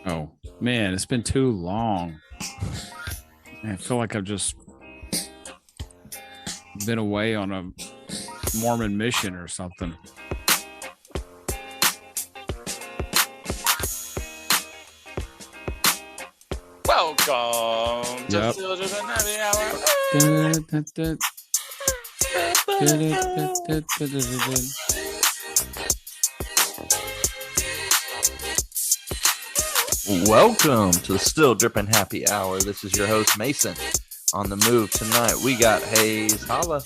Oh, man, it's been too long. I feel like I've just been away on a Mormon mission or something. Welcome to Yep. Still Dripping Happy Hour. Welcome to the Still Dripping Happy Hour. This is your host, Mason. On the move tonight, we got Hayes. Holla.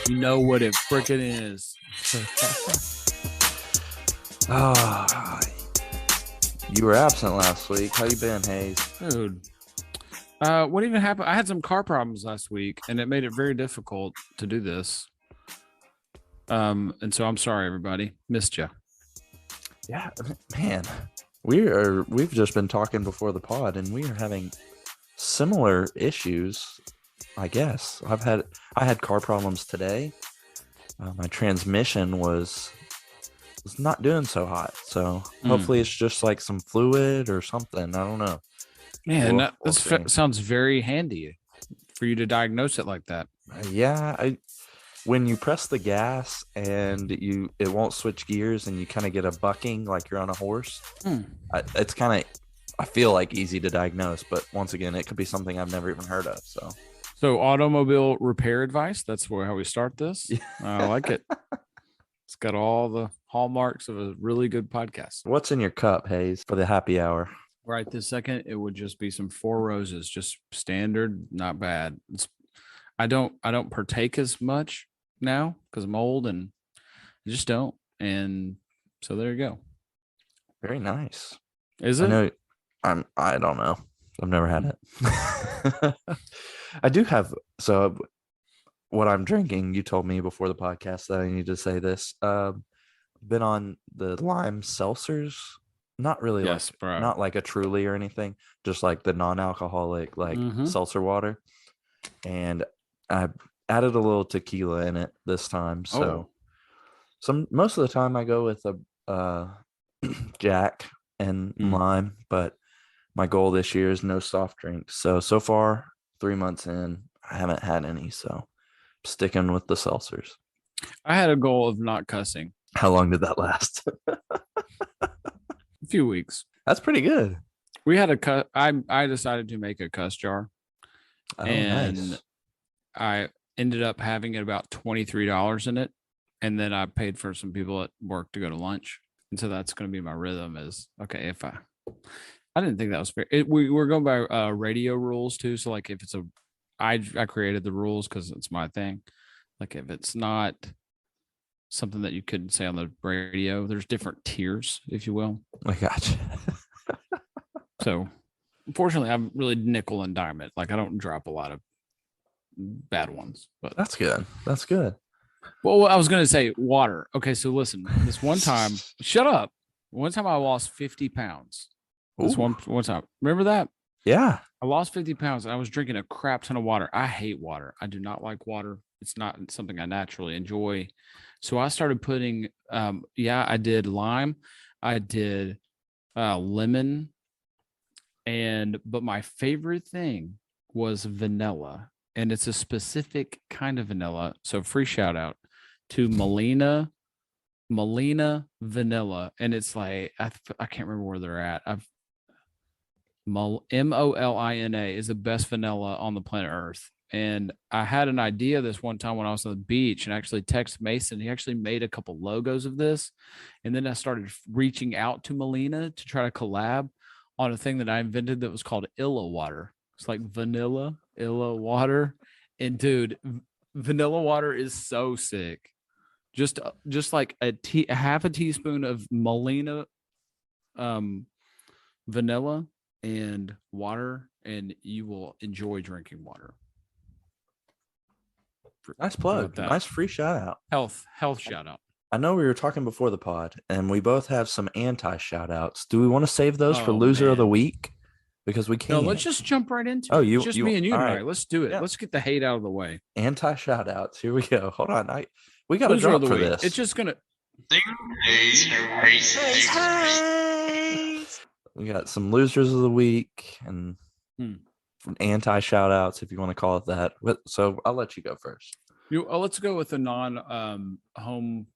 You know what it frickin' is. You were absent last week. How you been, Hayes? Dude. What even happened? I had some car problems last week, and it made it very difficult to do this. And so I'm sorry, everybody. Missed you. Yeah, man. We've just been talking before the pod, and we are having similar issues. I guess I had car problems today. My transmission was not doing so hot, so hopefully it's just like some fluid or something. I don't know. Man, that sounds very handy for you to diagnose it like that. Yeah, when you press the gas and it won't switch gears and you kind of get a bucking like you're on a horse. It's kind of, I feel like, easy to diagnose, but once again, it could be something I've never even heard of. So automobile repair advice. That's how we start this. I like it. It's got all the hallmarks of a really good podcast. What's in your cup, Hayes, for the happy hour? Right this second, it would just be some Four Roses, just standard, not bad. I don't partake as much now because I'm old and I just don't. And so there you go. Very nice. Is it? I don't know. I've never had it. I do have. So what I'm drinking, you told me before the podcast that I need to say this. Been on the lime seltzers. Not really, yes, bro. Not like a Truly or anything. Just like the non-alcoholic, seltzer water. And I added a little tequila in it this time. So most of the time I go with a Jack and lime, but my goal this year is no soft drinks. So far, 3 months in, I haven't had any. So I'm sticking with the seltzers. I had a goal of not cussing. How long did that last? A few weeks. That's pretty good. We had a cut. I decided to make a cuss jar. And nice. I ended up having it about $23 in it. And then I paid for some people at work to go to lunch. And so that's going to be my rhythm is, okay, if I didn't think that was fair. We're going by radio rules too. So like if it's I created the rules because it's my thing. Like if it's not something that you couldn't say on the radio, there's different tiers, if you will. I gotcha. So unfortunately, I'm really nickel and dime it. Like I don't drop a lot of bad ones, but that's good. That's good. Well, I was going to say water. Okay. So listen, this one time, shut up. One time I lost 50 pounds. This one time. Remember that? Yeah. I lost 50 pounds and I was drinking a crap ton of water. I hate water. I do not like water. It's not something I naturally enjoy. So I started putting, I did lime. I did lemon. But my favorite thing was vanilla. And it's a specific kind of vanilla. So free shout out to Molina Vanilla. And it's like, I can't remember where they're at. Molina is the best vanilla on the planet Earth. And I had an idea this one time when I was on the beach and actually texted Mason. He actually made a couple logos of this. And then I started reaching out to Molina to try to collab on a thing that I invented that was called iLLAWATER. It's like vanilla, iLLAWATER. And dude, vanilla water is so sick. Just like a half a teaspoon of Molina vanilla and water, and you will enjoy drinking water. Nice plug. Nice free shout out. Health shout out. I know we were talking before the pod, and we both have some anti shout outs. Do we want to save those for loser of the week? Because we can't. No, let's just jump right into it. It's just me and you tonight. Right. Let's do it. Yeah. Let's get the hate out of the way. Anti shout outs. Here we go. Hold on. We got to drop for week. this. It's just gonna. We got some losers of the week and anti shout outs, if you want to call it that. So I'll let you go first. Let's go with a non home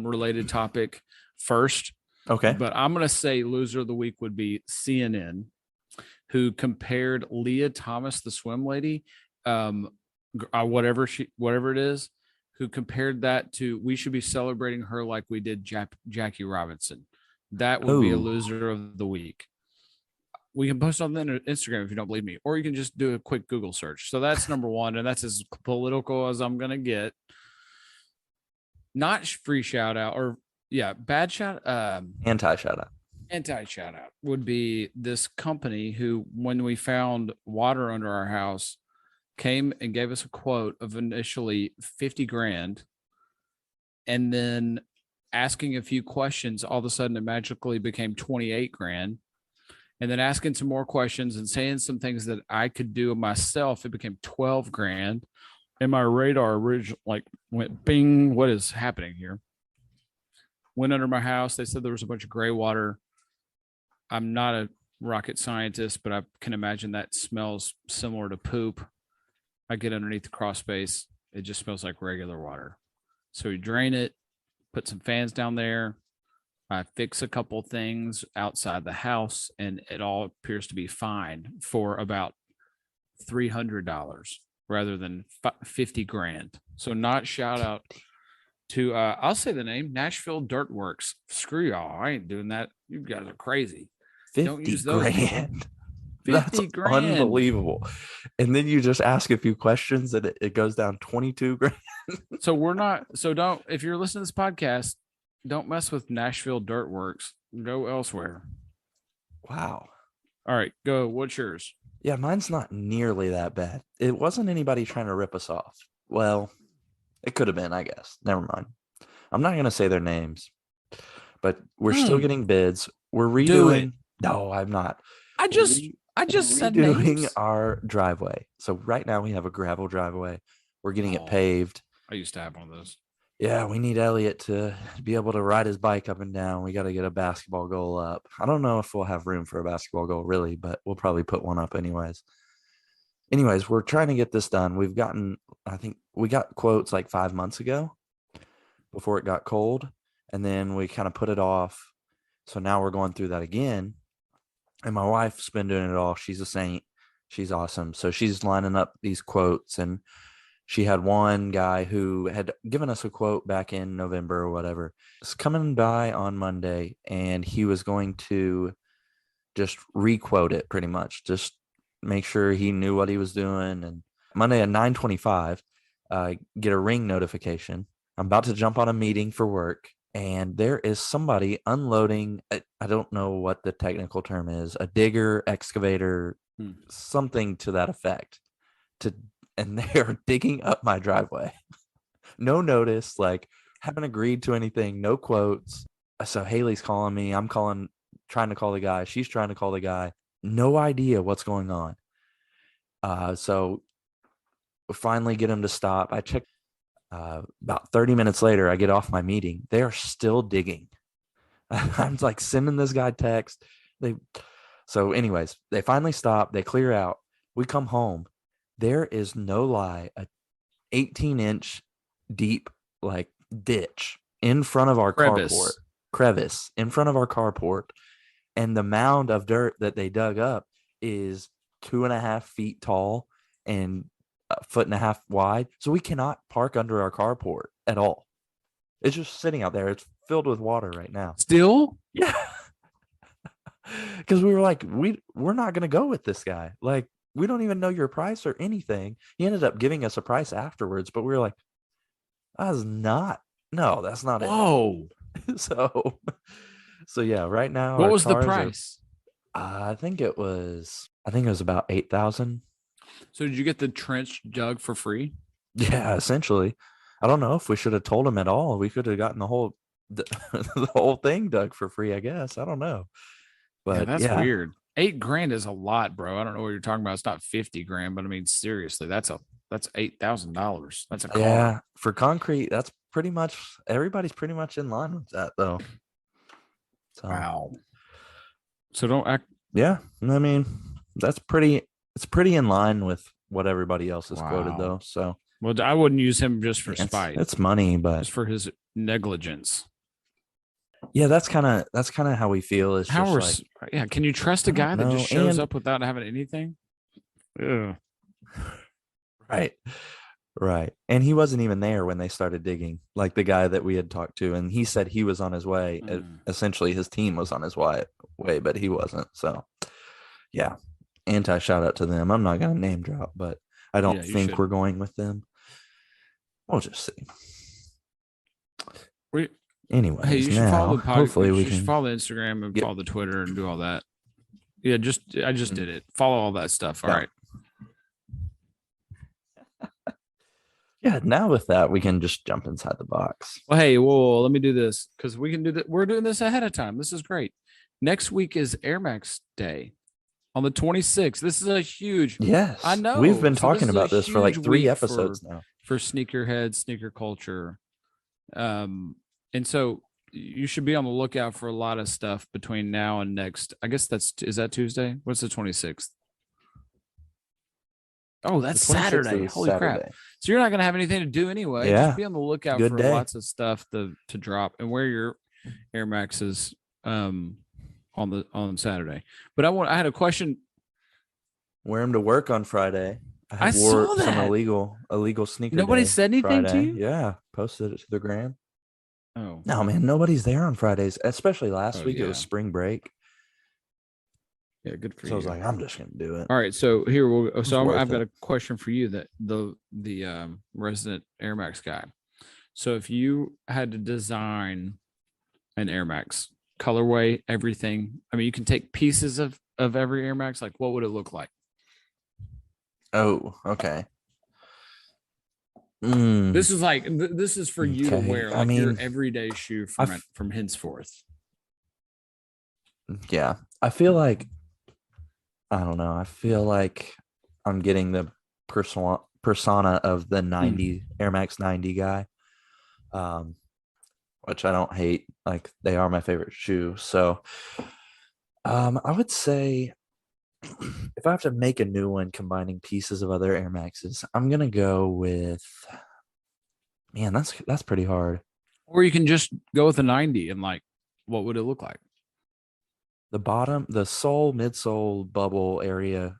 related topic first. Okay. But I'm going to say loser of the week would be CNN, who compared Leah Thomas, the swim lady, whatever it is, who compared that to, we should be celebrating her like we did Jackie Robinson. That would be a loser of the week. We can post on the Instagram if you don't believe me, or you can just do a quick Google search. So that's number one, and that's as political as I'm going to get. Not free shout out, or bad shout. Anti shout out. Anti shout out would be this company who, when we found water under our house, came and gave us a quote of initially 50 grand, and then asking a few questions, all of a sudden it magically became 28 grand. And then asking some more questions and saying some things that I could do myself, it became 12 grand. And my radar originally went bing. What is happening here? Went under my house. They said there was a bunch of gray water. I'm not a rocket scientist, but I can imagine that smells similar to poop. I get underneath the crawl space. It just smells like regular water. So we drain it, put some fans down there. I fix a couple things outside the house, and it all appears to be fine for about $300 rather than 50 grand. So not shout out to, I'll say the name, Nashville Dirt Works. Screw y'all. I ain't doing that. You guys are crazy. 50 Don't use those grand. 50 That's grand. Unbelievable. And then you just ask a few questions and it goes down 22 grand. So if you're listening to this podcast, don't mess with Nashville Dirt Works. Go elsewhere. Wow. All right, go. What's yours? Yeah, mine's not nearly that bad. It wasn't anybody trying to rip us off. Well, it could have been, I guess. Never mind. I'm not going to say their names, but we're still getting bids. We're redoing. No, I'm not. I just said redoing names. Our driveway. So right now we have a gravel driveway. We're getting it paved. I used to have one of those. Yeah, we need Elliot to be able to ride his bike up and down. We got to get a basketball goal up. I don't know if we'll have room for a basketball goal, really, but we'll probably put one up anyways. We're trying to get this done. I think we got quotes like 5 months ago before it got cold, and then we kind of put it off. So now we're going through that again. And my wife's been doing it all. She's a saint. She's awesome. So she's lining up these quotes, and she had one guy who had given us a quote back in November or whatever. It's coming by on Monday, and he was going to just re-quote it pretty much. Just make sure he knew what he was doing. And Monday at 9:25, get a ring notification. I'm about to jump on a meeting for work, and there is somebody unloading, I don't know what the technical term is, a digger, excavator, something to that effect, and they are digging up my driveway. No notice, like haven't agreed to anything, no quotes. So Haley's calling me. I'm trying to call the guy. She's trying to call the guy. No idea what's going on. So we finally get him to stop. I check about 30 minutes later, I get off my meeting. They are still digging. I'm like sending this guy text. So anyways, they finally stop. They clear out. We come home. There is no lie, a 18-inch deep like ditch in front of our carport, crevice in front of our carport, and the mound of dirt that they dug up is 2.5 feet tall and 1.5 feet wide. So we cannot park under our carport at all. It's just sitting out there. It's filled with water right now. Still? Yeah. Because we were like, we're not going to go with this guy. Like, we don't even know your price or anything. He ended up giving us a price afterwards, but we were like, that's not it. Oh, so yeah, right now. What was the price? I think it was about 8,000. So did you get the trench dug for free? Yeah, essentially. I don't know if we should have told him at all. We could have gotten the whole thing dug for free, I guess. I don't know. But that's weird. 8 grand is a lot, bro. I don't know what you're talking about. It's not 50 grand, but I mean, seriously, that's $8,000. That's a car. Yeah, for concrete, that's pretty much, everybody's pretty much in line with that, though. So, wow. So don't act. Yeah, I mean, that's pretty. It's pretty in line with what everybody else has quoted, Wow. though. So, Well, I wouldn't use him just for yeah, spite. it's money, but Just for his negligence. yeah, that's kind of how we feel. It's How just are like, yeah? Can you trust a I don't guy that just know, shows and up without having anything? Ugh. right, right, and he wasn't even there when they started digging. Like the guy that we had talked to, and he said he was on his way. Essentially, his team was on his way, but he wasn't. So, yeah, anti shout out to them. I'm not gonna name drop, but I don't Yeah, you think should. we're going with them. We'll just see. We, hey, Anyways, you should follow now the podcast. hopefully we You should can follow the Instagram and get. follow the Twitter and do all that. Yeah, I just did it. Follow all that stuff. All Yeah. right. Yeah, now with that, we can just jump inside the box. Well, hey, whoa, let me do this because we can do that. We're doing this ahead of time. This is great. Next week is Air Max Day on the 26th. This is a huge. Yes, I know. we've been So talking about this for like 3 episodes now. For sneakerhead, sneaker culture. And so you should be on the lookout for a lot of stuff between now and next. I guess is that Tuesday? What's the 26th? Oh, that's Saturday. Holy crap. So you're not going to have anything to do anyway. Yeah. Just be on the lookout for lots of stuff to drop and wear your Air Maxes on Saturday. But I had a question. Wear them to work on Friday. I wore some illegal sneaker. Nobody said anything to you? Yeah, posted it to the gram. Oh. No, man, nobody's there on Fridays, especially last week. Yeah. It was spring break. Yeah, good for you. So I was like, I'm just gonna do it. All right, so here I've got a question for you, that the resident Air Max guy. So if you had to design an Air Max colorway, everything, I mean, you can take pieces of every Air Max. Like, what would it look like? Oh, okay. This is for you to wear, like your everyday shoe from henceforth. Yeah, I feel like, I don't know. I feel like I'm getting the persona of the 90 Air Max 90 guy, which I don't hate. Like, they are my favorite shoe. So I would say if I have to make a new one combining pieces of other Air Maxes, I'm going to go with, man, that's pretty hard. Or you can just go with a 90 and like, what would it look like? The bottom, the sole, midsole bubble area,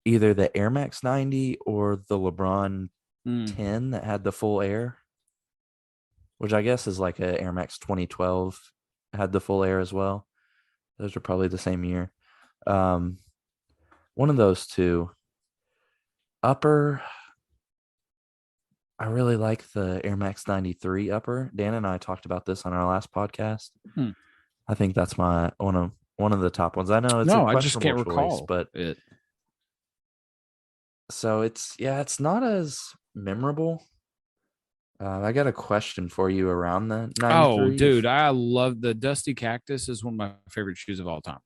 either the Air Max 90 or the LeBron 10 that had the full air, which I guess is like a Air Max 2012 had the full air as well. Those are probably the same year. One of those two. Upper, I really like the Air Max 93 upper. Dan and I talked about this on our last podcast. I think that's my one of the top ones. I know it's I just can't recall, but it. So it's not as memorable. I got a question for you around the 93. Oh, dude, I love the Dusty Cactus. Is one of my favorite shoes of all time.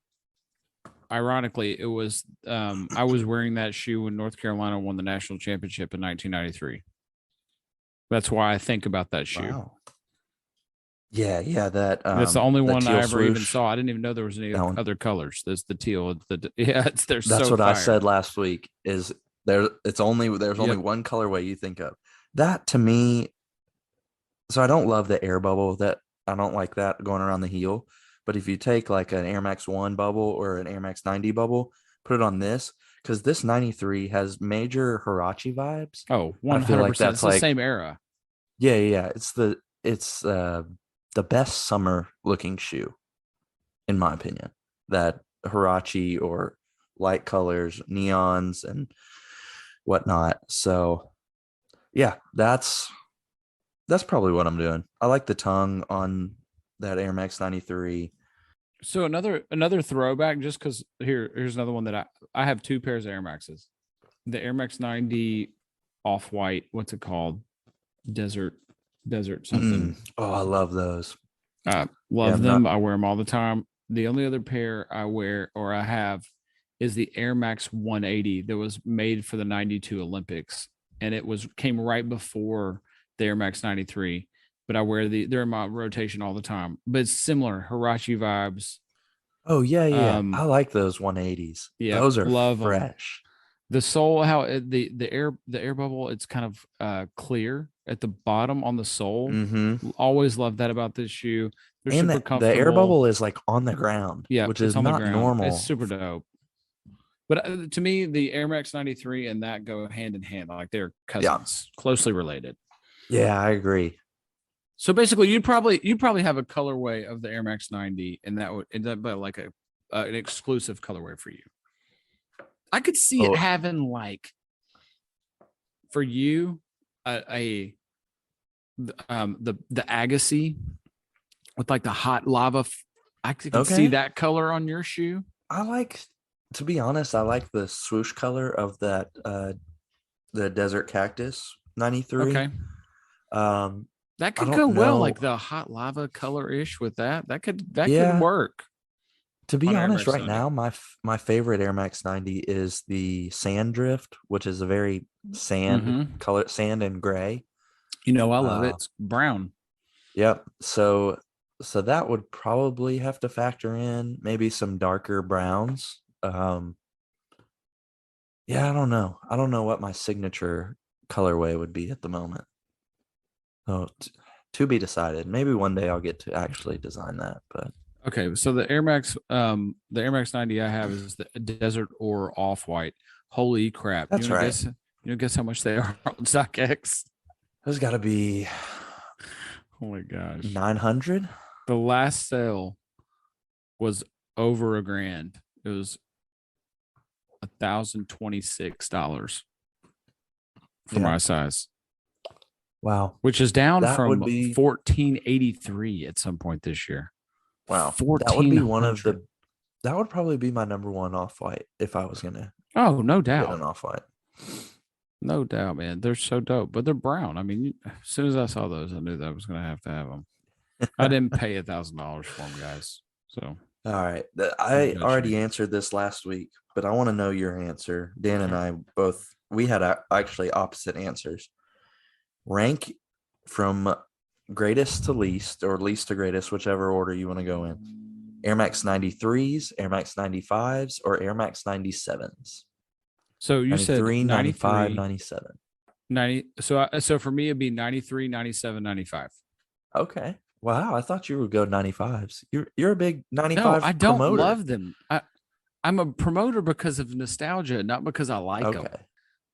Ironically, it was I was wearing that shoe when North Carolina won the national championship in 1993. That's why I think about that shoe. Wow. Yeah, that's the only one I ever even saw. I didn't even know there was any other colors. There's the teal. That's what I said last week. Is there? There's only one colorway you think of. That to me. So I don't love the air bubble. That I don't like that going around the heel. But if you take like an Air Max 1 bubble or an Air Max 90 bubble, put it on this, because this 93 has major Huarache vibes. Oh, 100%. I feel like that's the same era. Yeah. It's the best summer looking shoe, in my opinion. That Huarache or light colors, neons and whatnot. So yeah, that's probably what I'm doing. I like the tongue on that Air Max 93. So another throwback, just because here's another one that I have two pairs of Air Maxes. The Air Max 90 off-white, what's it called? Desert something. Oh, I love those. I love them. I wear them all the time. The only other pair I wear or I have is the Air Max 180 that was made for the 92 Olympics. And it came right before the Air Max 93. But I wear they're in my rotation all the time. But it's similar, Huarache vibes. Oh yeah. I like those 180s. Yeah, Those are love them. fresh. The sole, the air bubble, it's kind of clear at the bottom on the sole. Always love that about this shoe. They're And super the air comfortable. bubble is like on the ground, Yeah, which it's is on the not ground. It's normal. super dope. But to me, the Air Max 93 and that go hand in hand, like they're cousins, closely related. Yeah, I agree. So basically, you'd probably have a colorway of the Air Max 90, and that would end up like an exclusive colorway for you. I could see it having like for you the Agassi with like the hot lava. I could see that color on your shoe. To be honest, I like the swoosh color of that the Desert Cactus 93. Okay. That could go well, like the hot lava color ish with that. That could work. To be honest, right now, my favorite Air Max 90 is the Sand Drift, which is a very sand color, sand and gray. I love it. It's brown. Yep. So that would probably have to factor in maybe some darker browns. Yeah, I don't know. I don't know what my signature colorway would be at the moment. Oh, to be decided. Maybe one day I'll get to actually design that, but. Okay, so the Air Max 90 I have is the Desert or Off-White. Holy crap! That's right. Guess how much they are on StockX? Those got to be. Oh my gosh, 900. The last sale was over $1,000. It was $1,026 for my size. Wow, which is down from $1,483 at some point this year. Wow, that would be one of the. That would probably be my number one Off-White if I was gonna. Oh, no doubt. Get an Off-White. No doubt, man. They're so dope, but they're brown. I mean, as soon as I saw those, I knew that I was gonna have them. I didn't pay $1,000 for them, guys. So. All right, I already answered this last week, but I want to know your answer. Dan and I we had actually opposite answers. Rank from greatest to least, or least to greatest, whichever order you want to go in. Air Max 93s, Air Max 95s, or Air Max 97s. So you said 95, 97. 90. So for me, it'd be 93, 97, 95. Okay. Wow, I thought you would go 95s. You're a big 95 No, I don't promoter. love them. I'm a promoter because of nostalgia, not because I like them.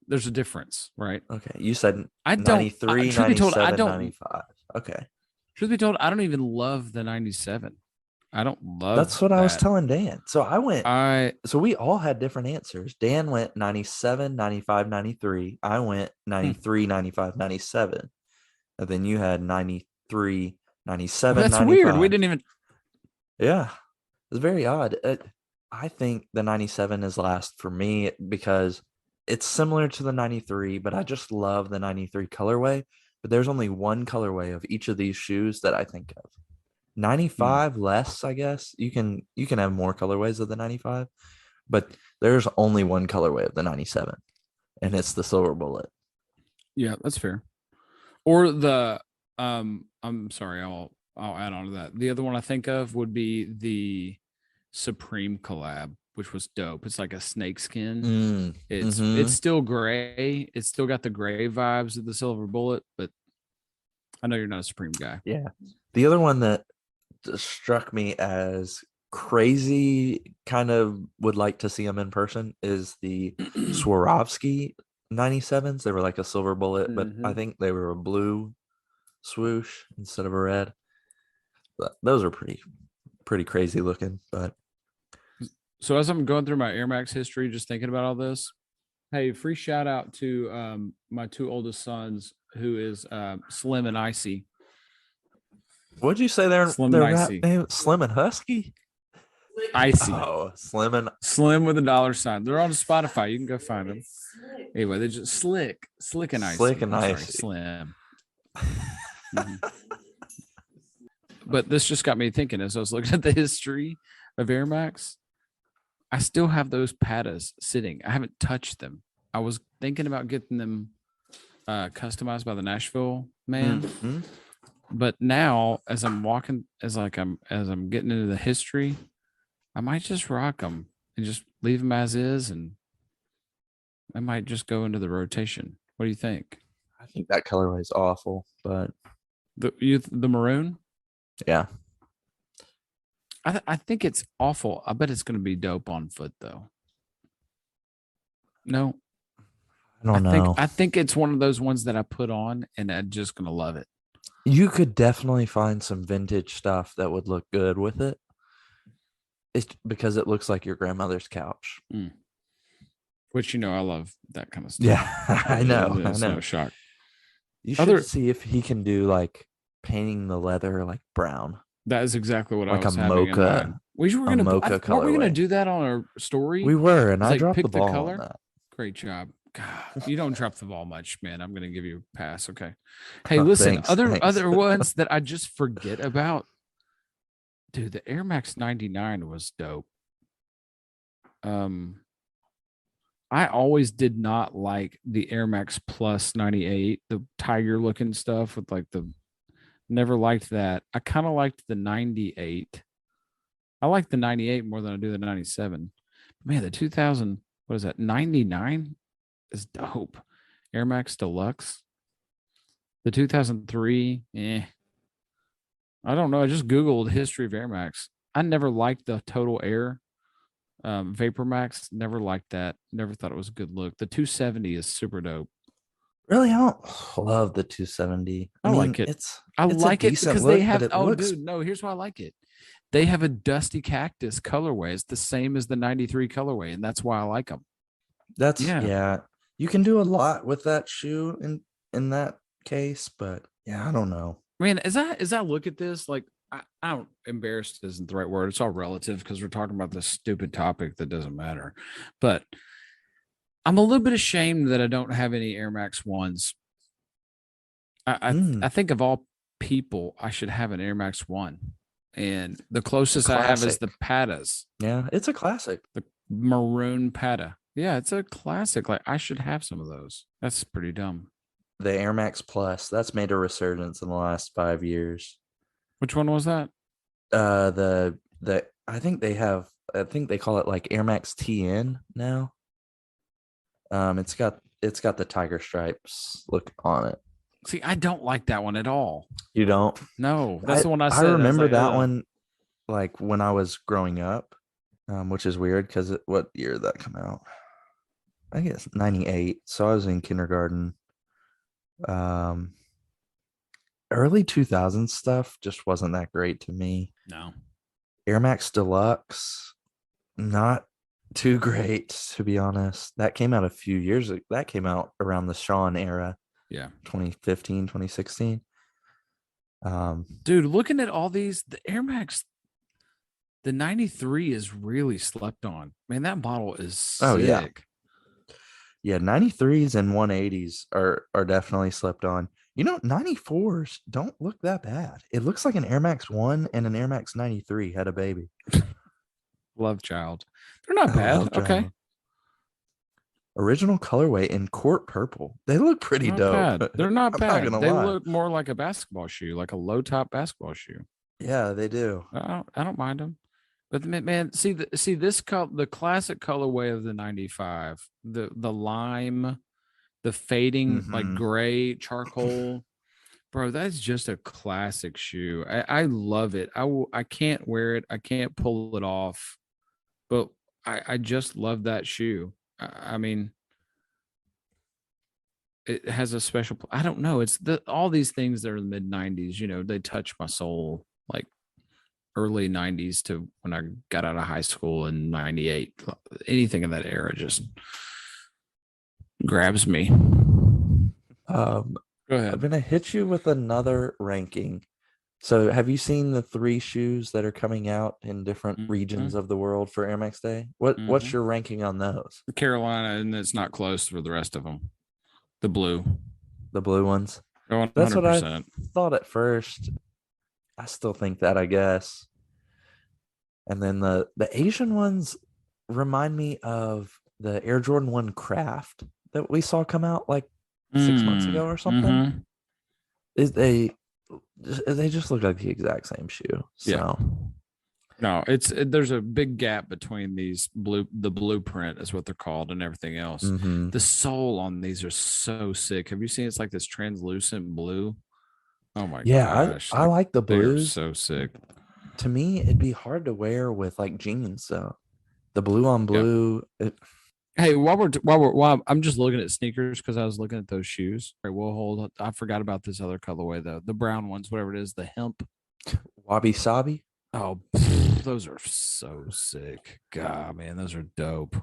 There's a difference, right? Okay. You said I don't, 93, 97, 95. Okay. Truth be told, I don't even love the 97. I don't love That's what that. I was telling Dan. So so we all had different answers. Dan went 97, 95, 93. I went 93, 95, 97. And then you had 93, 97, That's 95. weird. We didn't even. Yeah. It's very odd. I think the 97 is last for me because it's similar to the 93, but I just love the 93 colorway. But there's only one colorway of each of these shoes that I think of. 95 less, I guess. You can have more colorways of the 95, but there's only one colorway of the 97, and it's the Silver Bullet. Yeah, that's fair. Or the I'm sorry, I'll add on to that. The other one I think of would be the Supreme collab, which was dope. It's like a snakeskin. It's still gray. It's still got the gray vibes of the Silver Bullet, but I know you're not a Supreme guy. Yeah. The other one that struck me as crazy, kind of would like to see them in person, is the Swarovski 97s. They were like a Silver Bullet, but I think they were a blue swoosh instead of a red. But those are pretty crazy looking. But so as I'm going through my Air Max history, just thinking about all this, hey, free shout out to my two oldest sons, who is Slim and Icy. What'd you say there? Slim and Icy. Slim and Husky? Icy. Oh, Slim with $. They're on Spotify. You can go find them. Anyway, they're just slick and Icy. Slick and Icy. Sorry, Slim. But this just got me thinking as I was looking at the history of Air Max. I still have those pattas sitting. I haven't touched them. I was thinking about getting them customized by the Nashville man. But now, as I'm walking, as I'm getting into the history, I might just rock them and just leave them as is, and I might just go into the rotation. What do you think? I think that colorway is awful, but the maroon? Yeah. I think it's awful. I bet it's going to be dope on foot though. No, I don't know. I think it's one of those ones that I put on and I'm just going to love it. You could definitely find some vintage stuff that would look good with it. It's because it looks like your grandmother's couch. Which, I love that kind of stuff. Yeah, I know. It's no shock. You should see if he can do like painting the leather like brown. That is exactly what like I was a having mocha. in mind. We were gonna weren't we gonna do that on our story? We were, and I like, dropped pick the ball color. on that. Great job. God, you don't drop the ball much, man. I'm gonna give you a pass. Okay. Hey, listen, thanks. other ones that I just forget about. Dude, the Air Max 99 was dope. I always did not like the Air Max Plus 98, the tiger looking stuff with like never liked that. I kind of liked the 98. I like the 98 more than I do the 97. Man, the 2000, what is that? 99 is dope. Air Max Deluxe. The 2003, I don't know. I just Googled history of Air Max. I never liked the Total Air Vapor Max. Never liked that. Never thought it was a good look. The 270 is super dope. Really, I don't love the 270. I like it. I like it because they have. Dude, no. Here's why I like it. They have a dusty cactus colorway. It's the same as the 93 colorway, and that's why I like them. That's yeah. You can do a lot with that shoe in that case, but yeah, I don't know. Man, as I look at this, like I don't, embarrassed isn't the right word. It's all relative because we're talking about this stupid topic that doesn't matter. But I'm a little bit ashamed that I don't have any Air Max 1s. I think of all people, I should have an Air Max 1. And the closest I have is the Patas. Yeah, it's a classic. The maroon Pata. Yeah, it's a classic. Like I should have some of those. That's pretty dumb. The Air Max Plus, that's made a resurgence in the last 5 years. Which one was that? The I think they call it like Air Max TN now. It's got the tiger stripes look on it. See, I don't like that one at all. You don't? No, that's the one I said. I remember that one like when I was growing up, which is weird because what year did that come out? I guess 98. So I was in kindergarten. Early 2000s stuff just wasn't that great to me. No. Air Max Deluxe, not too great, to be honest. That came out a few years ago. That came out around the Sean era. Yeah. 2015, 2016. Dude, looking at all these, the Air Max, the 93 is really slept on. Man, that model is sick. Oh, yeah. Yeah, 93s and 180s are definitely slept on. 94s don't look that bad. It looks like an Air Max 1 and an Air Max 93 had a baby. Love child. They're not bad. Okay. Original colorway in court purple. They look pretty dope. Bad. They're not bad. Not they look more like a basketball shoe, like a low top basketball shoe. Yeah, they do. I don't mind them. But man, see this the classic colorway of the 95, the lime, the fading like gray charcoal, bro. That's just a classic shoe. I love it. I can't wear it. I can't pull it off, but I just love that shoe. I mean, it has a special. I don't know. It's all these things that are in the mid 90s. They touch my soul. Like early 90s to when I got out of high school in 98. Anything in that era just grabs me. Go ahead. I'm gonna hit you with another ranking. So have you seen the 3 shoes that are coming out in different regions of the world for Air Max Day? What's your ranking on those? Carolina, and it's not close for the rest of them. The blue ones. 100%. That's what I thought at first. I still think that, I guess. And then the Asian ones remind me of the Air Jordan 1 Craft that we saw come out like 6 months ago or something. They just look like the exact same shoe. So No, there's a big gap between the blueprint is what they're called and everything else. Mm-hmm. The sole on these are so sick. Have you seen it's like this translucent blue? Oh my Yeah, gosh. I like the They are blues. so sick. To me, it'd be hard to wear with like jeans. So the blue on Yeah. blue. Hey, while I'm just looking at sneakers because I was looking at those shoes. All right, we'll hold. I forgot about this other colorway though. The brown ones, whatever it is, the hemp. Wabi Sabi. Oh, those are so sick. God, man, those are dope.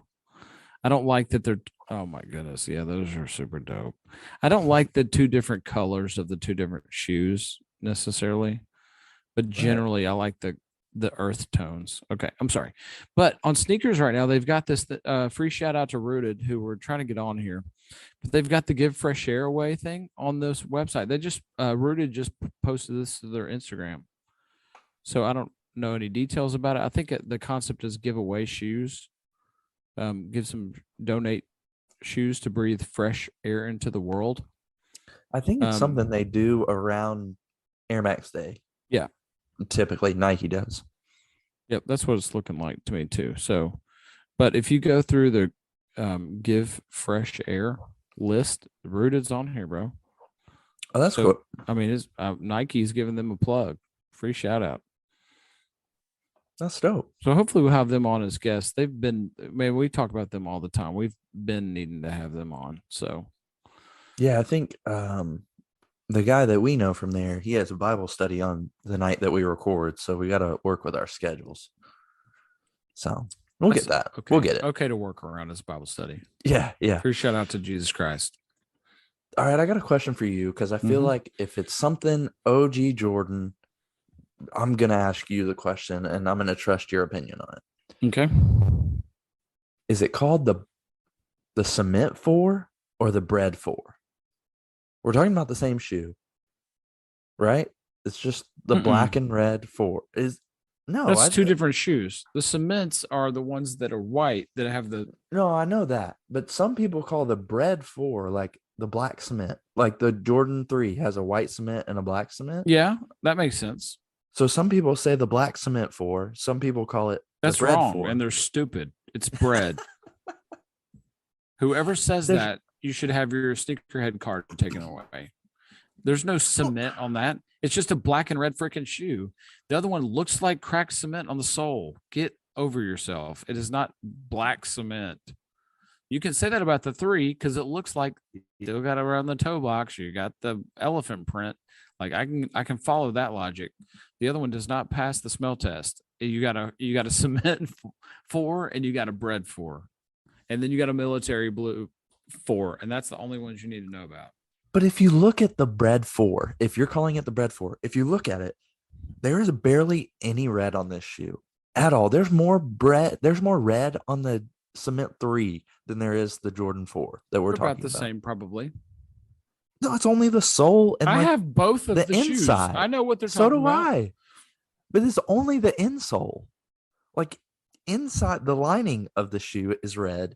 I don't like that they're. Oh my goodness, yeah, those are super dope. I don't like the two different colors of the two different shoes necessarily, but generally I like the earth tones. Okay, I'm sorry, but on sneakers right now they've got this free shout out to Rooted who were trying to get on here, but they've got the give fresh air away thing on this website. They just Rooted just posted this to their Instagram, so I don't know any details about it. I think the concept is give away shoes, donate shoes to breathe fresh air into the world. I think it's something they do around Air Max Day. Yeah. Typically Nike does. Yep, that's what it's looking like to me too. So, but if you go through the give fresh air list, Rooted's on here, bro. Oh, that's cool. I mean, it's Nike's giving them a plug, free shout out. That's dope. So hopefully we'll have them on as guests. We talk about them all the time. We've been needing to have them on. So yeah, I think the guy that we know from there, he has a Bible study on the night that we record. So we got to work with our schedules. So we'll get that. Okay. We'll get it. Okay to work around his Bible study. Yeah. Yeah. Free shout out to Jesus Christ. All right. I got a question for you because I feel like if it's something OG Jordan, I'm going to ask you the question and I'm going to trust your opinion on it. Okay. Is it called the Cement 4 or the Bread 4? We're talking about the same shoe, right? It's just the black and red 4. That's two different shoes. The cements are the ones that are white that have the. No, I know that, but some people call the Bread 4 like the black cement. Like the Jordan 3 has a white cement and a black cement. Yeah, that makes sense. So some people say the black cement 4. Some people call it that's the bread wrong, 4. And they're stupid. It's bread. Whoever says that, you should have your sneakerhead card taken away. There's no cement on that. It's just a black and red freaking shoe. The other one looks like cracked cement on the sole. Get over yourself. It is not black cement. You can say that about the 3 because it looks like you still got around the toe box. You got the elephant print. Like I can follow that logic. The other one does not pass the smell test. You got a cement 4 and you got a bread 4. And then you got a military blue 4. And that's the only ones you need to know about. But if you look at the bread 4, if you're calling it the bread 4, if you look at it, there is barely any red on this shoe at all. There's more red on the Cement 3 than there is the Jordan 4 that we're talking about. About the same, probably. No, it's only the sole and I have both of the inside. Shoes. I know what they're talking about. So do I. But it's only the insole. Like inside the lining of the shoe is red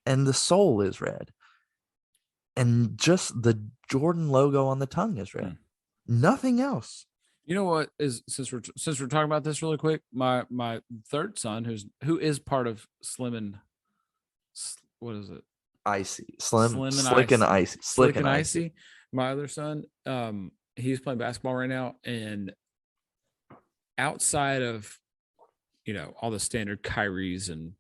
and the sole is red. And just the Jordan logo on the tongue is red. Nothing else. You know what is since we're talking about this really quick, my third son who is part of Slim and what is it? Icy. Slick and Icy. My other son, he's playing basketball right now, and outside of all the standard Kyries and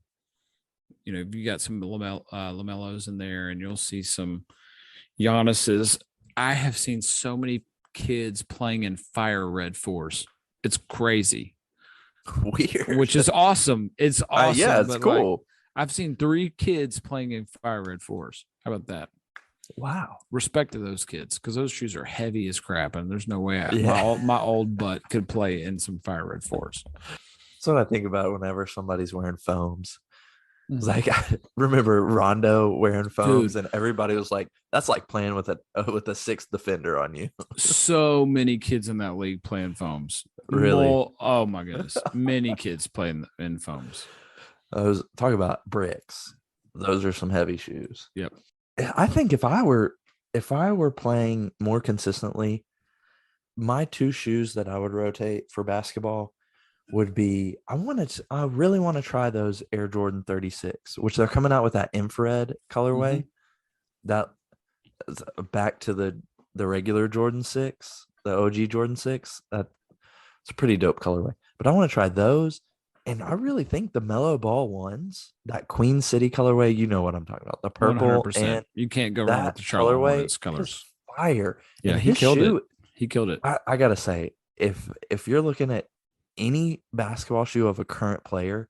you got some Lamelos in there, and you'll see some Giannis's. I have seen so many kids playing in fire red 4s. It's crazy. Weird. Which is awesome. It's awesome. Yeah, it's cool. Like, I've seen 3 kids playing in fire red 4s. How about that? Wow. Respect to those kids because those shoes are heavy as crap, and there's no way my old butt could play in some fire red 4s. That's what I think about whenever somebody's wearing foams. It's like I remember Rondo wearing foams, and everybody was like, "That's like playing with a 6th defender on you." So many kids in that league playing foams. Really? Oh my goodness, many kids playing in foams. I was talking about bricks. Those are some heavy shoes. Yep. I think if I were playing more consistently, my 2 shoes that I would rotate for basketball would be I really want to try those Air Jordan 36, which they're coming out with that infrared colorway. That is back to the regular Jordan 6, the OG Jordan 6. It's a pretty dope colorway. But I want to try those. And I really think the Mellow Ball ones, that Queen City colorway, you know what I'm talking about. The purple 100%. And you can't go wrong with that the Charlotte Hornets colors. Fire. Yeah, and he killed it. He killed it. I gotta say, if you're looking at any basketball shoe of a current player,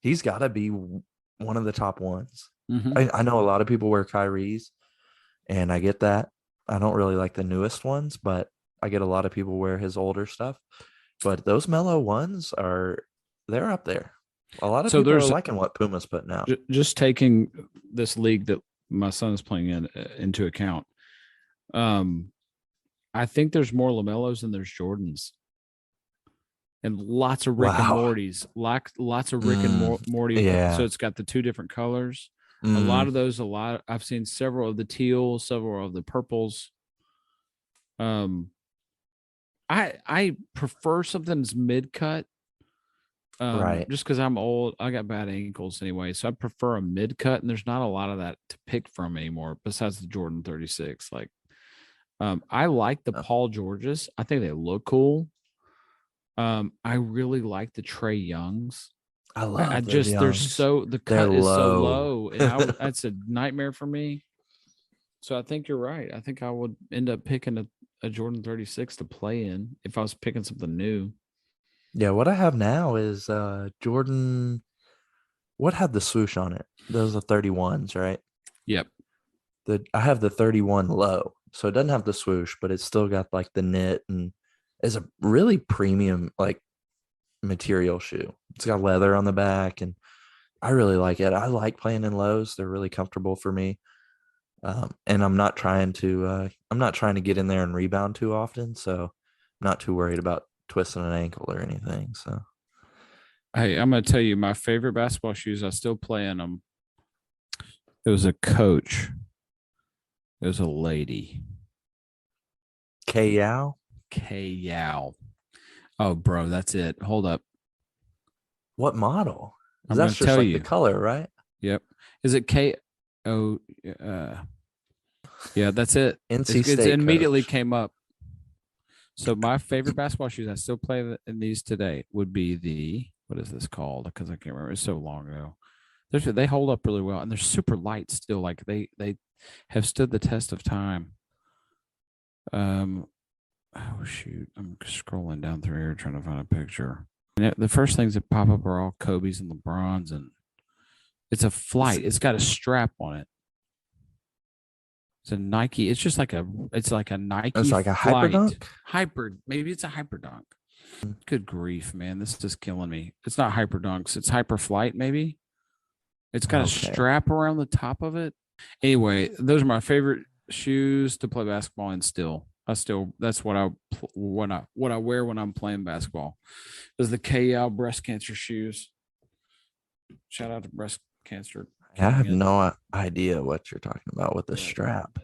he's got to be one of the top ones. I know a lot of people wear Kyrie's, and I get that. I don't really like the newest ones, but I get a lot of people wear his older stuff. But those Mellow ones they're up there. A lot of people are liking what Puma's putting out. Just taking this league that my son is playing into account. I think there's more LaMelos than there's Jordans. And lots of Rick and Morty's, lots of Rick and Morty. Yeah. So it's got the two different colors. A lot of those, I've seen several of the teals, several of the purples. I prefer something's mid-cut. Right. Just because I'm old, I got bad ankles anyway. So I prefer a mid-cut, and there's not a lot of that to pick from anymore besides the Jordan 36. Like, I like the Paul Georges. I think they look cool. I really like the Trey Youngs. I love they're the cut is so low, and that's a nightmare for me. So I think you're right. I think I would end up picking a Jordan 36 to play in if I was picking something new. Yeah, what I have now is Jordan. What had the swoosh on it? Those are 31s, right? Yep. I have the 31 low, so it doesn't have the swoosh, but it's still got like the knit and is a really premium like material shoe. It's got leather on the back, and I really like it. I like playing in lows; they're really comfortable for me. And I'm not trying to get in there and rebound too often, so I'm not too worried about twisting an ankle or anything. So, hey, I'm gonna tell you my favorite basketball shoes. I still play in them. It was a Coach. It was a lady. K-Yow. Oh, bro, that's it. Hold up. What model? That's just like the color, right? Yep. Is it K? Oh, yeah, that's it. NC State. It immediately came up. So my favorite basketball shoes, I still play in these today, would be what is this called? Because I can't remember. It's so long ago. They hold up really well, and they're super light still. Like they have stood the test of time. Oh shoot, I'm scrolling down through here trying to find a picture. And the first things that pop up are all Kobe's and LeBron's, and it's a flight. It's got a strap on it. It's a Nike. It's just like a Nike. It's like a Hyperdunk. Maybe it's a Hyperdunk. Good grief, man. This is just killing me. It's not Hyperdunks. It's Hyperflight, maybe. It's got a strap around the top of it. Anyway, those are my favorite shoes to play basketball in still. That's what I wear when I'm playing basketball. Is the KL breast cancer shoes. Shout out to breast cancer. I have no idea what you're talking about with the strap.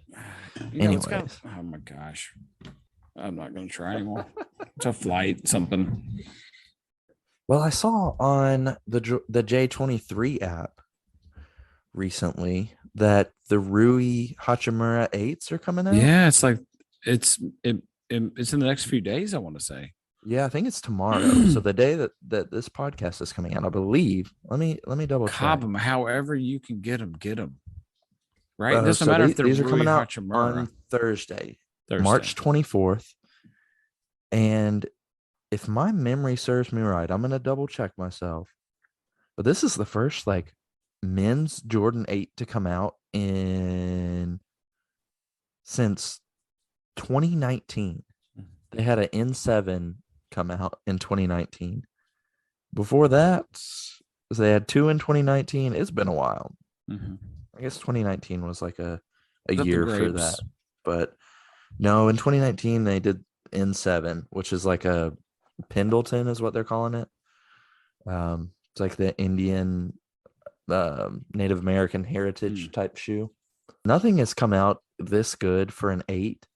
Anyways. Oh my gosh. I'm not going to try anymore. It's a flight, something. Well, I saw on the J23 app recently that the Rui Hachimura 8s are coming out. Yeah, it's like it's in the next few days, I want to say. Yeah, I think it's tomorrow. So the day that this podcast is coming out, I believe. Let me double check. Them, however you can get them. Right? It doesn't matter if these are coming out on Thursday, March 24th. And if my memory serves me right, I'm gonna double check myself. But this is the first like men's Jordan 8 to come out since 2019. They had an N7 come out in 2019. Before that, they had 2 in 2019. It's been a while. Mm-hmm. I guess 2019 was like a year for that. But no, in 2019 they did N7, which is like a Pendleton is what they're calling it. It's like the Indian Native American heritage type shoe. Nothing has come out this good for an 8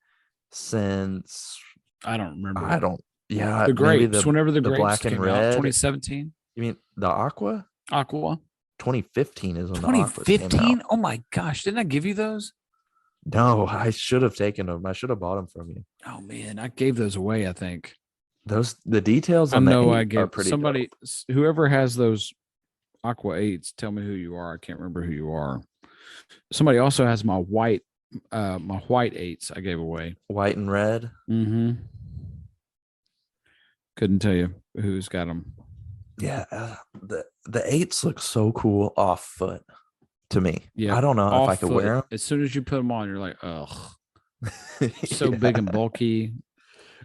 since I don't remember. Yeah, The maybe grapes. Whenever the grapes black and came out, red. 2017. You mean the Aqua? Aqua. 2015 is when the Aquas came out. 2015. Oh my gosh! Didn't I give you those? No, I should have taken them. I should have bought them from you. Oh man, I gave those away. I think. The details I on know the I 8 gave are pretty somebody, dope. whoever has those Aqua 8s, tell me who you are. I can't remember who you are. Somebody also has my white 8s I gave away. White and red. Mm-hmm. Couldn't tell you who's got them. Yeah, the 8s look so cool off foot to me. Yeah, I don't know if I could foot. wear them. As soon as you put them on, you're like, ugh, so big and bulky.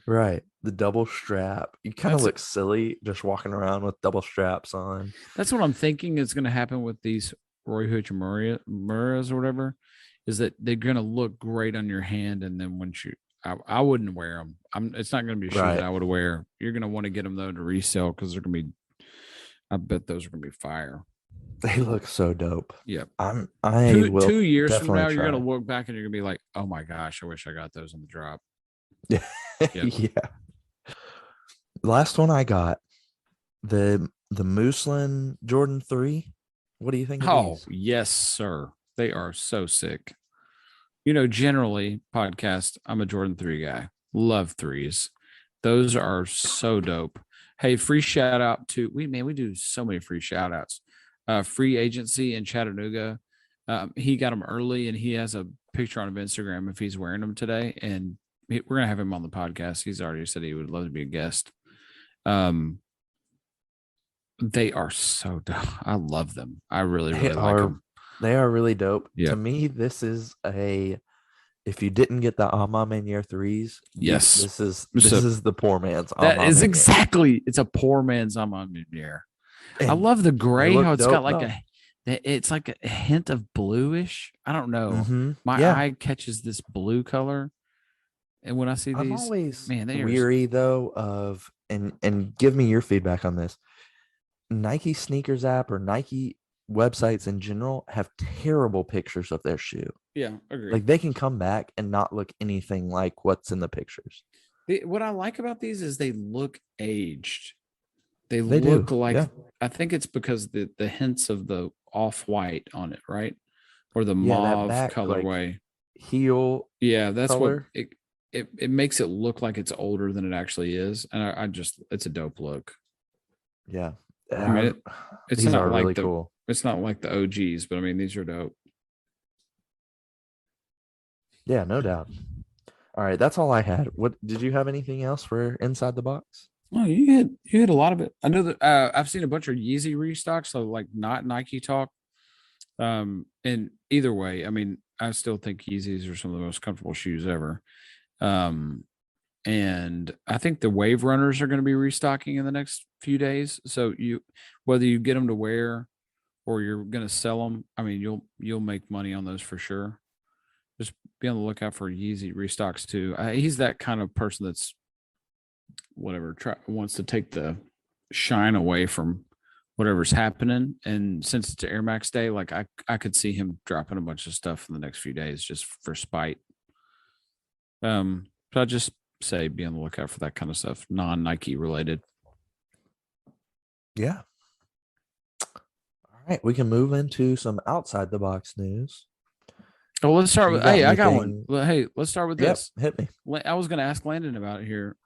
Right. The double strap. You kind of look silly just walking around with double straps on. That's what I'm thinking is going to happen with these Roy Hooch Murrahs or whatever, is that they're going to look great on your hand. And then once I wouldn't wear them. It's not going to be a shoe that I would wear. You're going to want to get them though to resell because they're going to be, I bet those are going to be fire. They look so dope. Yep. I will 2 years from now, try. you're going to look back and you're going to be like, oh my gosh, I wish I got those on the drop. Yeah. Yeah. Last one I got, the Mooseland Jordan 3. What do you think of these? Yes, sir. They are so sick. Generally, podcast, I'm a Jordan 3 guy. Love 3s. Those are so dope. Hey, free shout out to we do so many free shout outs. Free agency in Chattanooga. He got them early and he has a picture on his Instagram if he's wearing them today. And we're going to have him on the podcast. He's already said he would love to be a guest. They are so dope. I love them. I really like them. They are really dope. Yep. To me, this is if you didn't get the Ama Manier 3s, yes, this is the poor man's Ama That is Manier. exactly. It's a poor man's Ama Manier. I love the gray, how it's got like it's like a hint of bluish. I don't know. Mm-hmm. My eye catches this blue color. And when I see these, I'm always they weary though of and give me your feedback on this. Nike sneakers app or Nike websites in general have terrible pictures of their shoe. Yeah, agree. Like they can come back and not look anything like what's in the pictures. What I like about these is they look aged. They look like I think it's because the hints of the off-white on it, right? Or the mauve colorway. Like, heel. Yeah, that's color. what it makes it look like it's older than it actually is. And I just it's a dope look. Yeah. I mean, it's these not are like really cool. It's not like the OGs, but I mean, these are dope. Yeah, no doubt. All right, that's all I had. What did you have anything else for inside the box? Oh, you hit a lot of it. I know that I've seen a bunch of Yeezy restocks, so like not Nike talk. And either way, I mean, I still think Yeezys are some of the most comfortable shoes ever. And I think the Wave Runners are going to be restocking in the next few days. So whether you get them to wear or you're going to sell them, I mean, you'll make money on those for sure. Just be on the lookout for Yeezy restocks too. He's that kind of person that's wants to take the shine away from whatever's happening. And since it's Air Max Day, like I could see him dropping a bunch of stuff in the next few days just for spite. So I just say be on the lookout for that kind of stuff, non-Nike related. Yeah. All right, we can move into some outside the box news. Oh, let's start with. Hey, I got one. Hey, let's start with this. Hit me. I was going to ask Landon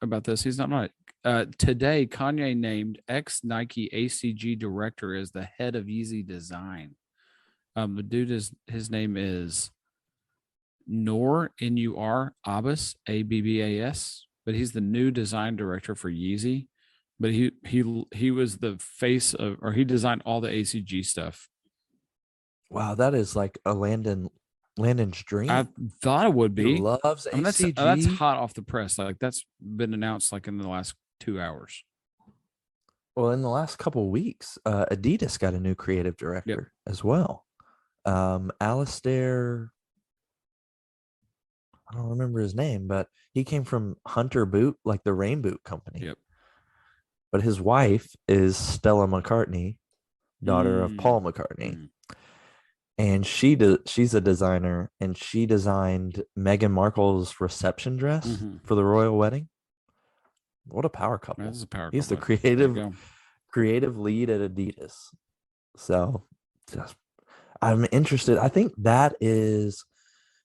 about this. He's not on it. Today, Kanye named ex-Nike ACG director as the head of Yeezy design. The dude his name is Nur Abbas, Abbas, but he's the new design director for Yeezy. But he was the face of, or he designed all the ACG stuff. Wow, that is like a Landon's dream. I thought it would be. He loves ACG. That's hot off the press. Like that's been announced like in the last 2 hours. Well, in the last couple of weeks, Adidas got a new creative director as well. Alistair, I don't remember his name, but he came from Hunter Boot, like the Rain Boot company. Yep. But his wife is Stella McCartney, daughter of Paul McCartney. And she's a designer, and she designed Meghan Markle's reception dress for the royal wedding. What a power couple. This is a power He's couple. the creative lead at Adidas. So I'm interested. I think that is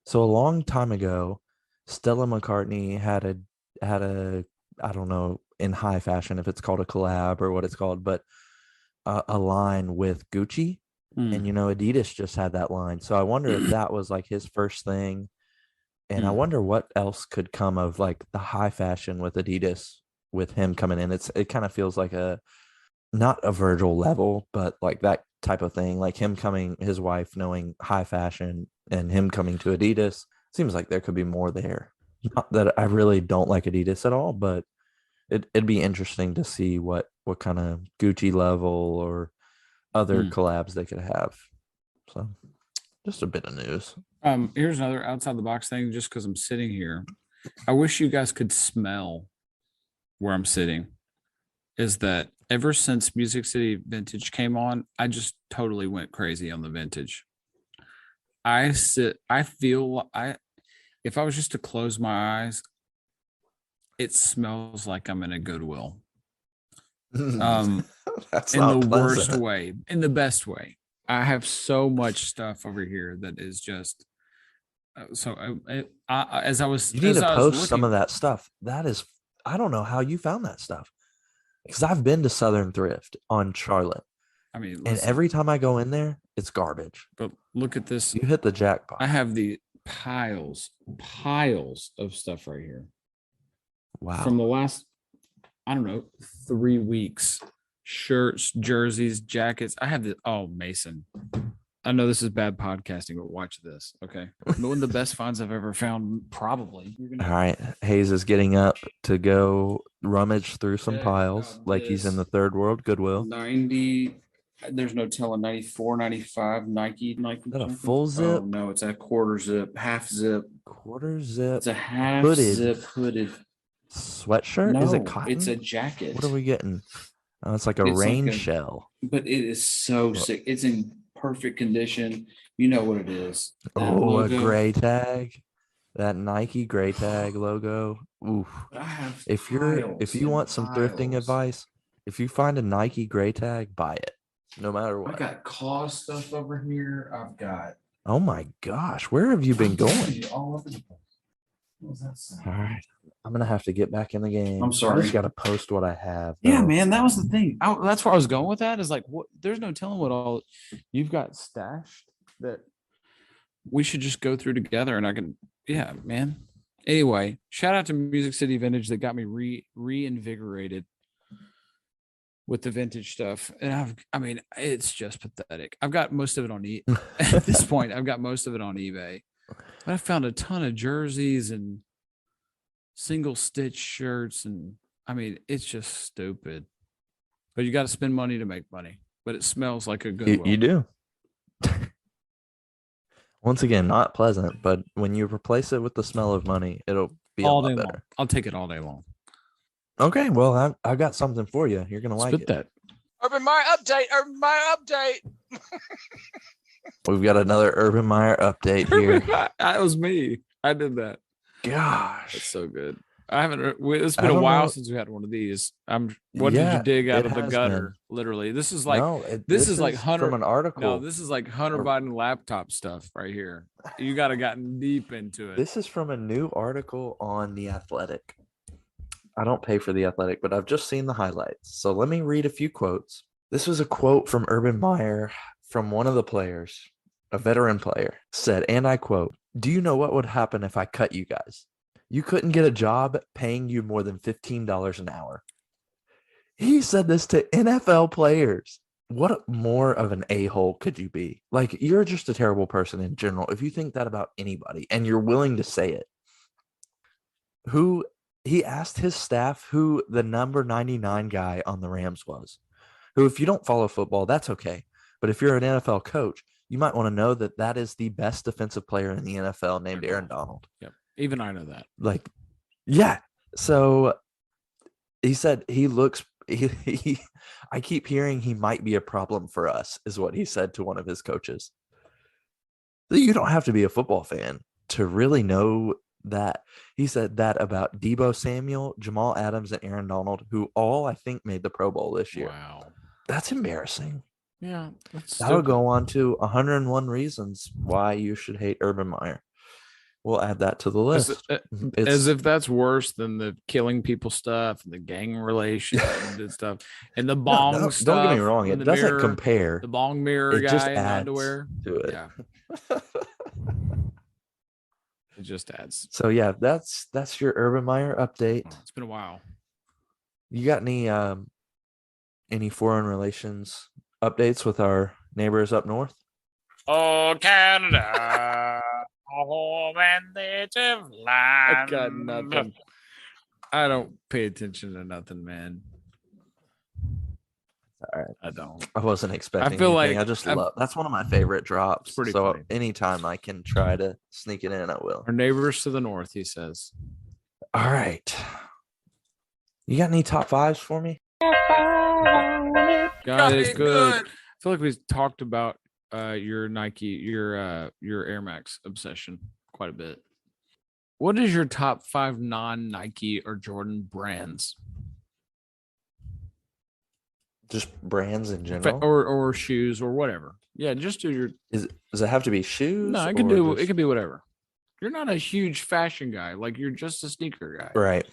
so a long time ago, Stella McCartney had a I don't know in high fashion if it's called a collab or what it's called, but a line with Gucci. And Adidas just had that line. So I wonder if that was like his first thing. And I wonder what else could come of like the high fashion with Adidas with him coming in. It kind of feels like not a Virgil level, but like that type of thing. Like him coming, his wife knowing high fashion and him coming to Adidas. Seems like there could be more there. Not that I really don't like Adidas at all, but it'd be interesting to see what kind of Gucci level or other collabs they could have. So just a bit of news. Here's another outside the box thing, just because I'm sitting here. I wish you guys could smell where I'm sitting. Is that ever since Music City Vintage came on, I just totally went crazy on the vintage. If I was just to close my eyes, it smells like I'm in a Goodwill. That's in not the pleasant. worst way, in the best way. I have so much stuff over here that is just as I was. You need to post some of that stuff. That is, I don't know how you found that stuff, because I've been to Southern Thrift on Charlotte. I mean, and every time I go in there, it's garbage. But look at this. You hit the jackpot. I have the piles of stuff right here. Wow. From the last, I don't know, 3 weeks. Shirts, jerseys, jackets. I have Mason. I know this is bad podcasting, but watch this. Okay. One of the best finds I've ever found, probably. All right. Hayes is getting up to go rummage through some piles like he's in the third world Goodwill. 90. There's no telling. 94, 95 Nike. Is that a full zip? Oh, no, it's a quarter zip, half zip. Quarter zip. It's a half zip hooded sweatshirt. No, is it cotton? It's a jacket. What are we getting? Oh, it's like a rain shell. But it is so sick. It's in perfect condition. You know what it is. A gray tag. That Nike gray tag logo. Oof. If you want some thrifting advice, if you find a Nike gray tag, buy it. No matter what. I got cause stuff over here. I've got. Oh my gosh, where have you been going? All over the place. What was that sound? All right. I'm gonna have to get back in the game. I'm sorry. I just gotta post what I have. Yeah, man, that was the thing. That's where I was going with that. Is like, what? There's no telling what all you've got stashed that we should just go through together, and I can. Yeah, man. Anyway, shout out to Music City Vintage that got me reinvigorated with the vintage stuff, and I mean, it's just pathetic. I've got most of it on at this point. I've got most of it on eBay, but I found a ton of jerseys and single stitch shirts, and I mean, it's just stupid. But you got to spend money to make money. But it smells like a Goodwill. You do. Once again, not pleasant, but when you replace it with the smell of money, it'll be all a lot better. Long. I'll take it all day long. Okay, well, I've got something for you. You're gonna like it. That. Urban Meyer update. We've got another Urban Meyer update here. That was me. I did that. Gosh, that's so good. I haven't. It's been a while since we had one of these. What did you dig out of the gutter? Been. Literally, this is like this is like Hunter from an article. No, this is like Hunter Biden laptop stuff right here. You got to gotten deep into it. This is from a new article on The Athletic. I don't pay for The Athletic, but I've just seen the highlights. So let me read a few quotes. This was a quote from Urban Meyer from one of the players, a veteran player, said, and I quote, "Do you know what would happen if I cut you guys? You couldn't get a job paying you more than $15 an hour." He said this to NFL players. What more of an a-hole could you be? Like, you're just a terrible person in general if you think that about anybody and you're willing to say it. He asked his staff who the number 99 guy on the Rams was, who, if you don't follow football, that's okay. But if you're an NFL coach, you might want to know that that is the best defensive player in the NFL named Aaron Donald. Yep. Even I know that. Like, yeah. So he said I keep hearing he might be a problem for us, is what he said to one of his coaches. You don't have to be a football fan to really know that. He said that about Deebo Samuel, Jamal Adams, and Aaron Donald, who all I think made the Pro Bowl this year. Wow. That's embarrassing. Yeah. That's That'll go on to 101 reasons why you should hate Urban Meyer. We'll add that to the list. As if that's worse than the killing people stuff and the gang relations and stuff and the bong stuff. Don't get me wrong. It doesn't compare. The bong mirror it guy just in adds underwear. To it. Yeah. It just adds. So yeah, that's your Urban Meyer update. Oh, it's been a while. You got any foreign relations updates with our neighbors up north? Oh, Canada. Oh, and native land. I got nothing. I don't pay attention to nothing, man. All right. I don't. I wasn't expecting. I feel anything. like I just love. That's one of my favorite drops. Pretty so funny. Anytime I can try to sneak it in, I will. Our neighbors to the north, he says. All right. You got any top fives for me? Got it good. I feel like we talked about your Nike, your Air Max obsession quite a bit. What is your top 5 non-Nike or Jordan brands? Just brands in general, or shoes or whatever. Yeah, just do your. Does it have to be shoes? No, it can do. It can be whatever. You're not a huge fashion guy. Like you're just a sneaker guy, right?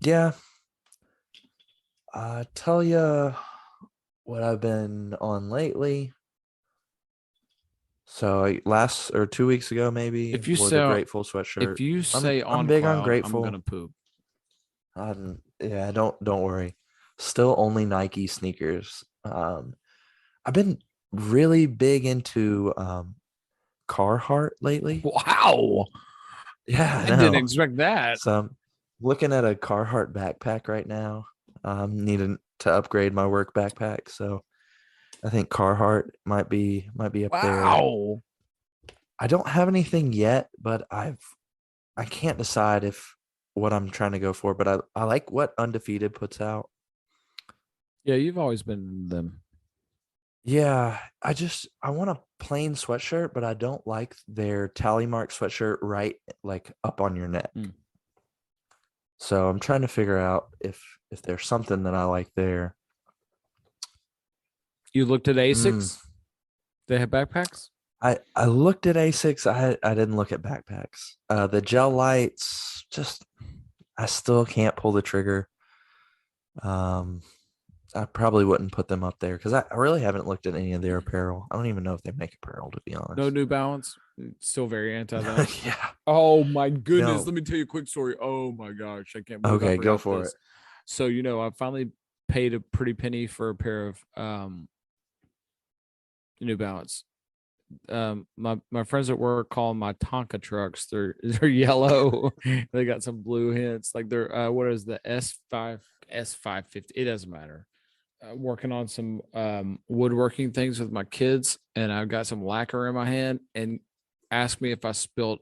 Yeah. Tell you what I've been on lately. So 2 weeks ago, maybe. If you wore say the Grateful sweatshirt, if you say I'm big on Grateful. I'm gonna poop. Yeah, don't worry. Still only Nike sneakers. I've been really big into Carhartt lately. Wow. Yeah, I didn't expect that. So I'm looking at a Carhartt backpack right now. Needing to upgrade my work backpack, so I think Carhartt might be up there. Wow. I don't have anything yet, but I can't decide if what I'm trying to go for, but I like what Undefeated puts out. Yeah, you've always been them. Yeah, I want a plain sweatshirt, but I don't like their tally mark sweatshirt right like up on your neck. So I'm trying to figure out if there's something that I like there. You looked at Asics? They have backpacks? I looked at Asics. I didn't look at backpacks. The gel lights, I still can't pull the trigger. I probably wouldn't put them up there because I really haven't looked at any of their apparel. I don't even know if they make apparel, to be honest. No New Balance? Still very anti that. Yeah. Oh my goodness. No. Let me tell you a quick story. Oh my gosh. I can't believe Okay, go for it. So, I finally paid a pretty penny for a pair of New Balance. My friends at work call them my Tonka trucks. They're yellow. They got some blue hints. Like they're what is the S550? It doesn't matter. Working on some woodworking things with my kids, and I've got some lacquer in my hand, and asked me if I spilt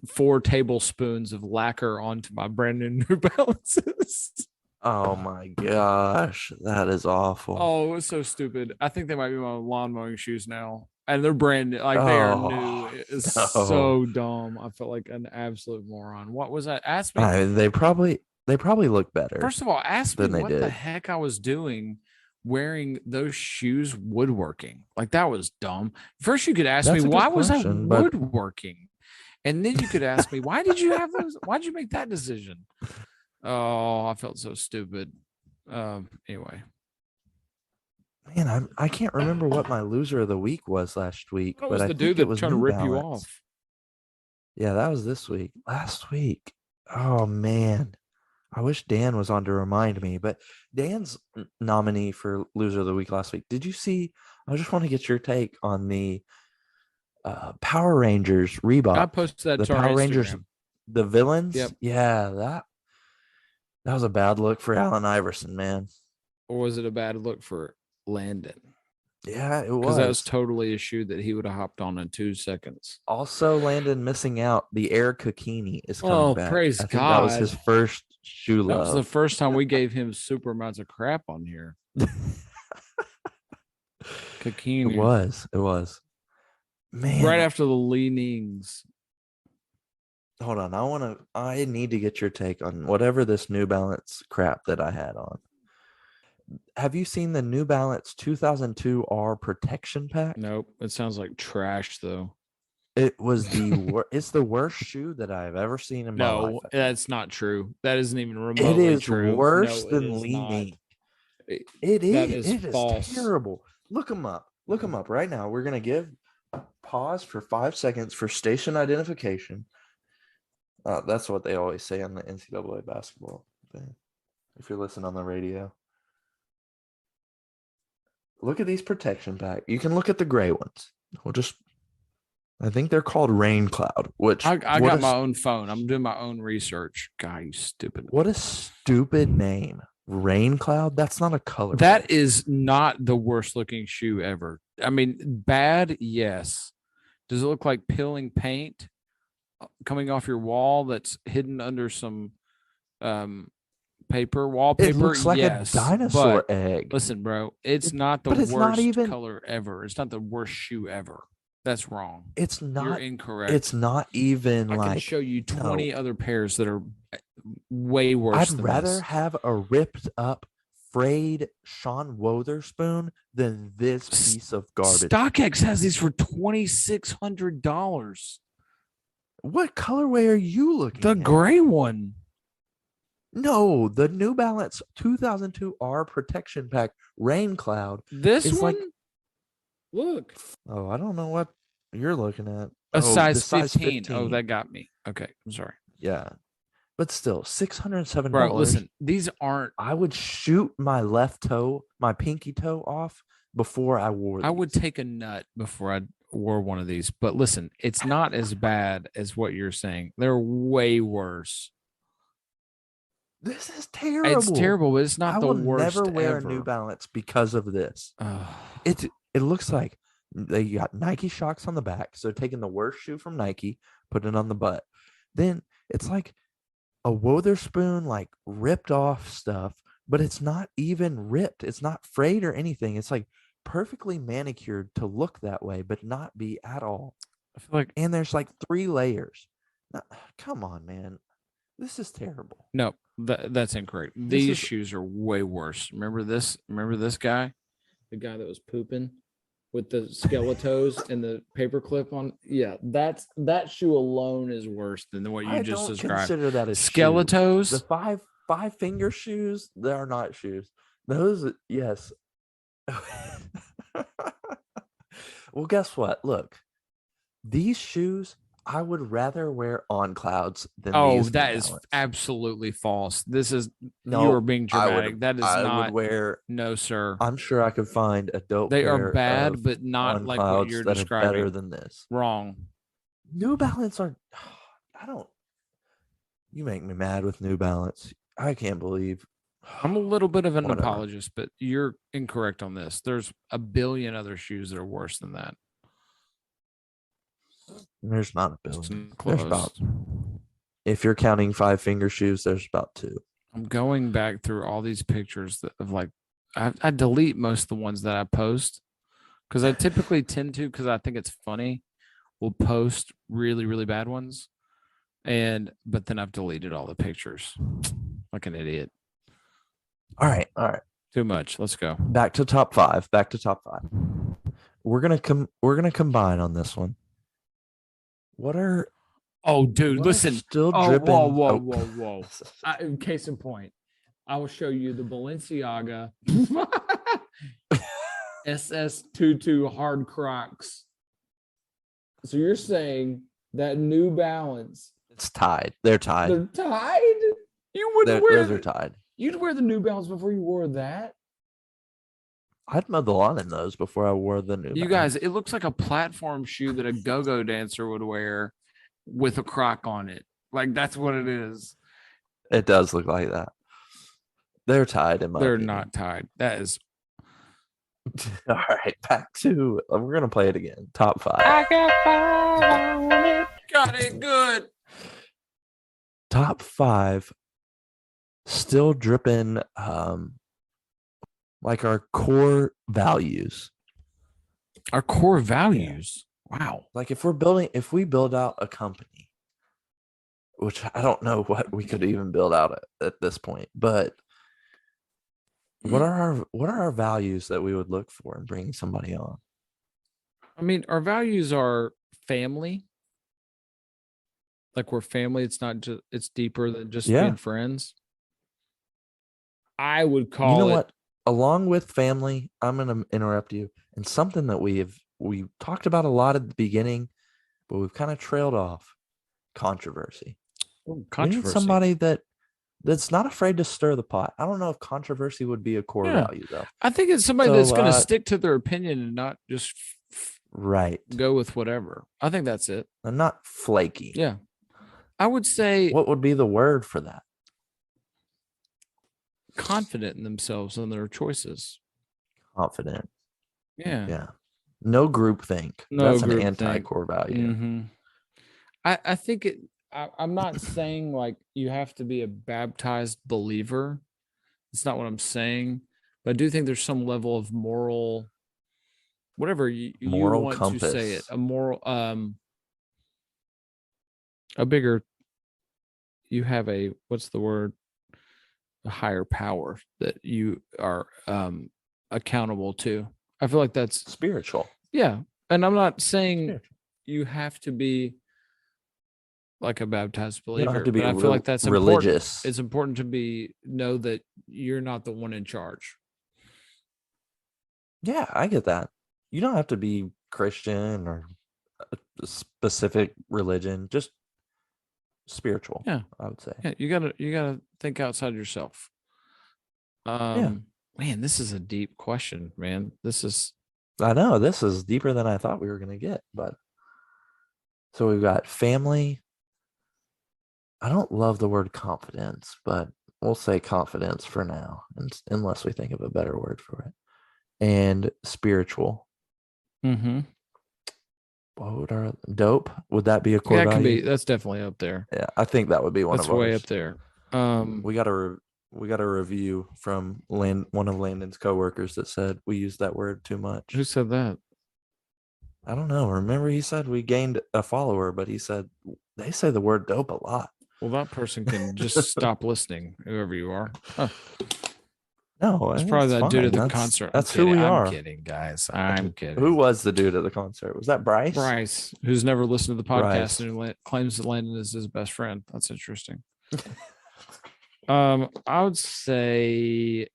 4 tablespoons of lacquer onto my brand new New Balances. Oh my gosh, that is awful. Oh, it was so stupid. I think they might be my lawn mowing shoes now, and they're brand new. Like they are new. It's so dumb. I felt like an absolute moron. What was that? Ask me. They probably look better. First of all, ask me what the heck I was doing wearing those shoes woodworking. Like that was dumb. First, you could ask me why was I woodworking, and then you could ask me why did you have those? Why'd you make that decision? Oh, I felt so stupid. Anyway, man, I can't remember what my loser of the week was last week, but I think it was trying to rip you off. Yeah, that was this week. Last week. Oh man. I wish Dan was on to remind me, but Dan's nominee for loser of the week last week. Did you see? I just want to get your take on the Power Rangers Reebok. I posted that to Power our Rangers, Instagram. The villains. Yep. Yeah, that was a bad look for Allen Iverson, man. Or was it a bad look for Landon? Yeah, it was. Because that was totally a shoe that he would have hopped on in 2 seconds. Also, Landon missing out. The Air Kokini is coming back. Praise God. That was his first shoe love. That was the first time we gave him super amounts of crap on here. Kokini. It was. Man. Right after the Li Nings. hold on. I need to get your take on whatever this New Balance crap that I had on. Have you seen the New Balance 2002 R protection pack? Nope. It sounds like trash though. It was it's the worst shoe that I've ever seen in my life. No, that's not true. That isn't even It remotely is true. worse No, than it is leaning. not. It is. That is It is false. terrible. Look them up. Look them up right now. We're gonna give pause for 5 seconds for station identification. That's what they always say on the NCAA basketball thing. If you're listening on the radio, look at these protection pack. You can look at the gray ones. I think they're called Rain Cloud. Which I got my own phone. I'm doing my own research. God, you stupid. What a stupid name. Rain Cloud? That's not a color. That is not the worst looking shoe ever. I mean, bad, yes. Does it look like peeling paint coming off your wall that's hidden under some wallpaper? It looks like a dinosaur egg. Listen, bro, it's not the worst color ever. It's not the worst shoe ever. That's wrong. It's not. You're incorrect. It's not even I can show you 20 other pairs that are way worse. I'd rather have a ripped up, frayed Sean Wotherspoon than this piece of garbage. StockX has these for $2,600. What colorway are you looking at? The gray one. No, the New Balance 2002 R protection pack Rain Cloud. This one? Look. Oh, I don't know what you're looking at. Size 15. Oh, that got me. Okay, I'm sorry. Yeah. But still, $607. Bro, listen, these aren't. I would shoot my left toe, my pinky toe off before I wore these. I would take a nut before I wore one of these. But listen, it's not as bad as what you're saying. They're way worse. This is terrible. It's terrible, but it's not the worst. I will never wear ever. a New Balance because of this. It looks like they got Nike shocks on the back. So taking the worst shoe from Nike, putting it on the butt. Then it's like a Wotherspoon, like ripped off stuff, but it's not even ripped. It's not frayed or anything. It's like perfectly manicured to look that way, but not be at all. I feel like, and there's like 3 layers. Now, come on, man. This is terrible. No, that's incorrect. These shoes are way worse. Remember this? Remember this guy? The guy that was pooping with the skeletos and the paperclip on? Yeah, that shoe alone is worse than what you just described. I consider that a skeletos. Shoe. The five finger shoes, they are not shoes. Those, yes. Well, guess what? Look, these shoes I would rather wear on clouds than these. That is absolutely false. This is you are being dramatic. That is not. I would wear. No, sir. I'm sure I could find a dope. They are bad, but not like what you're describing. Better than this. Wrong. New Balance are. I don't. You make me mad with New Balance. I can't believe. I'm a little bit of an apologist, but you're incorrect on this. There's a billion other shoes that are worse than that. There's not a billion. There's about, if you're counting 5 finger shoes, there's about 2. I'm going back through all these pictures of like, I delete most of the ones that I post because I typically tend to, because I think it's funny, will post really, really bad ones. But then I've deleted all the pictures like an idiot. All right. Too much. Let's go. Back to top 5. We're gonna combine on this one. Listen. Still dripping. Whoa. In case in point, I will show you the Balenciaga SS22 hard Crocs. So you're saying that New Balance? It's tied. They're tied. They're tied. You wouldn't wear. Those are tied. You'd wear the New Balance before you wore that. I'd mow the lawn in those before I wore the New. You guys, it looks like a platform shoe that a go-go dancer would wear with a Croc on it. Like that's what it is. It does look like that. They're tied in my opinion. Not tied. That is. All right, back to. We're gonna play it again. Top 5. I got it good. Top 5. Still dripping. Like our core values. Our core values. Yeah. Wow. Like if we build out a company which I don't know what we could even build out at this point. But what are our values that we would look for in bringing somebody on? I mean, our values are family. Like we're family. It's not just, it's deeper than just being friends. I would call you know what? Along with family, I'm going to interrupt you. And something that we talked about a lot at the beginning, but we've kind of trailed off. Controversy. We need somebody that's not afraid to stir the pot. I don't know if controversy would be a core value, though. I think it's somebody that's going to stick to their opinion and not just go with whatever. I think that's it. And not flaky. Yeah. I would say. What would be the word for that? Confident in themselves and their choices. Confident. Yeah. Yeah. No groupthink. That's an anti-core value. Mm-hmm. I think I'm not saying like you have to be a baptized believer. It's not what I'm saying. But I do think there's some level of moral, whatever you want compass. To say it, a moral, a bigger, you have a, what's the word? A higher power that you are accountable to. I feel like that's spiritual. Yeah. And I'm not saying you have to be like a baptized believer. You don't have to be I feel like that's religious. Important. It's important to know that you're not the one in charge. Yeah, I get that. You don't have to be Christian or a specific religion, just spiritual. Yeah, I would say. Yeah, you gotta think outside yourself. Man, this is a deep question, man. I know this is deeper than I thought we were gonna get, but so we've got family. I don't love the word confidence, but we'll say confidence for now, unless we think of a better word for it. And spiritual. Mm-hmm. What would our dope? Would that be a core value? That can be. That's definitely up there. Yeah, I think that would be one of ours. That's way up there. We got a review from one of Landon's coworkers that said we use that word too much. Who said that? I don't know. Remember, he said we gained a follower, but he said they say the word dope a lot. Well, that person can just stop listening, whoever you are. Huh. No, it's probably that dude at the concert. That's who we are. I'm kidding, guys. I'm kidding. Who was the dude at the concert? Was that Bryce? Bryce, who's never listened to the podcast and claims that Landon is his best friend. That's interesting. I would say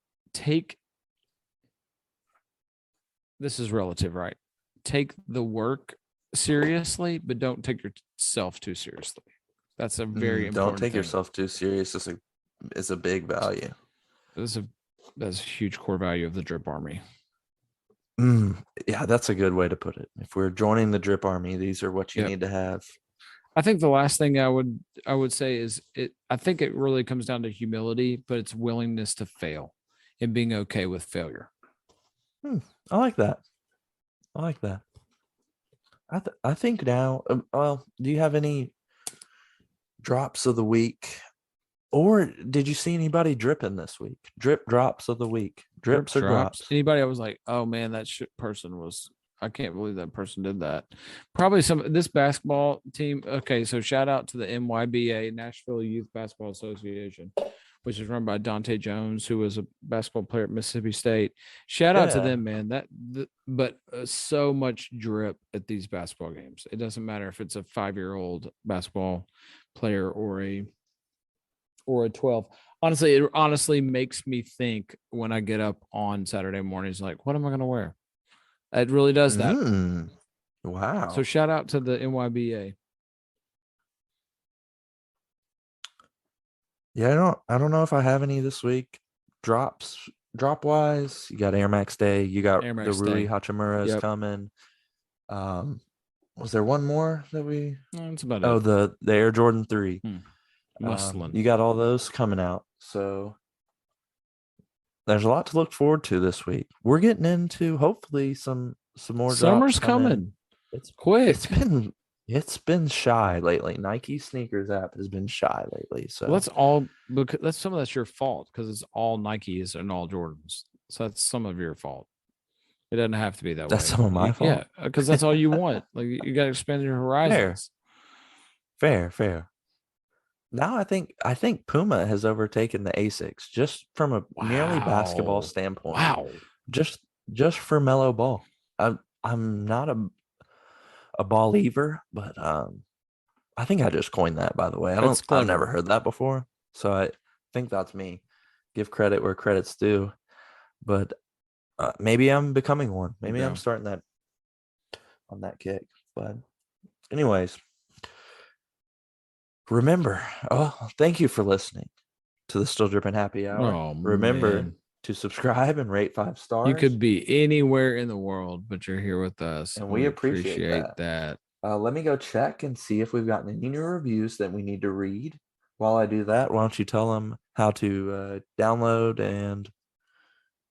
this is relative, right? Take the work seriously, but don't take yourself too seriously. That's a very important Don't take yourself too serious. Is a big value. That's a huge core value of the Drip Army. Yeah, that's a good way to put it. If we're joining the Drip Army, these are what you need to have. I think the last thing I would say is I think it really comes down to humility, but it's willingness to fail and being okay with failure. I like that. I think now, do you have any drops of the week? Or did you see anybody dripping this week? Drip drops of the week. Drips or drops? Anybody I was like, oh man, that person was, I can't believe that person did that. Probably this basketball team. Okay, so shout out to the NYBA, Nashville Youth Basketball Association, which is run by Dante Jones, who was a basketball player at Mississippi State. Shout out to them, man. But so much drip at these basketball games. It doesn't matter if it's a 5-year-old basketball player or a 12. Honestly, it honestly makes me think when I get up on Saturday mornings, like, what am I going to wear? It really does that. Wow. So shout out to the NYBA. Yeah, I don't know if I have any this week. Drop wise, you got Air Max Day. You got the Rui Hachimura is coming. Was there one more that we? No, that's about it. The Air Jordan 3. Muscling. You got all those coming out. So there's a lot to look forward to this week. We're getting into hopefully some more. Summer's coming. It's quick. It's been shy lately. Nike sneakers app has been shy lately. So that's all because some of that's your fault because it's all Nikes and all Jordans. So that's some of your fault. It doesn't have to be that way. That's some of my fault. Yeah, because that's all you want. Like you got to expand your horizons. Fair. Now I think Puma has overtaken the Asics just from a merely basketball standpoint. Wow. Just for mellow ball. I'm not a ball lever, but I think I just coined that, by the way. I've never heard that before. So I think that's me. Give credit where credit's due. But maybe I'm becoming one. Maybe I'm starting that on that kick. But anyways, remember, thank you for listening to the Still Dripping Happy Hour. Remember to subscribe and rate 5 stars. You could be anywhere in the world, but you're here with us. And we appreciate that. Let me go check and see if we've gotten any new reviews that we need to read. While I do that, why don't you tell them how to download and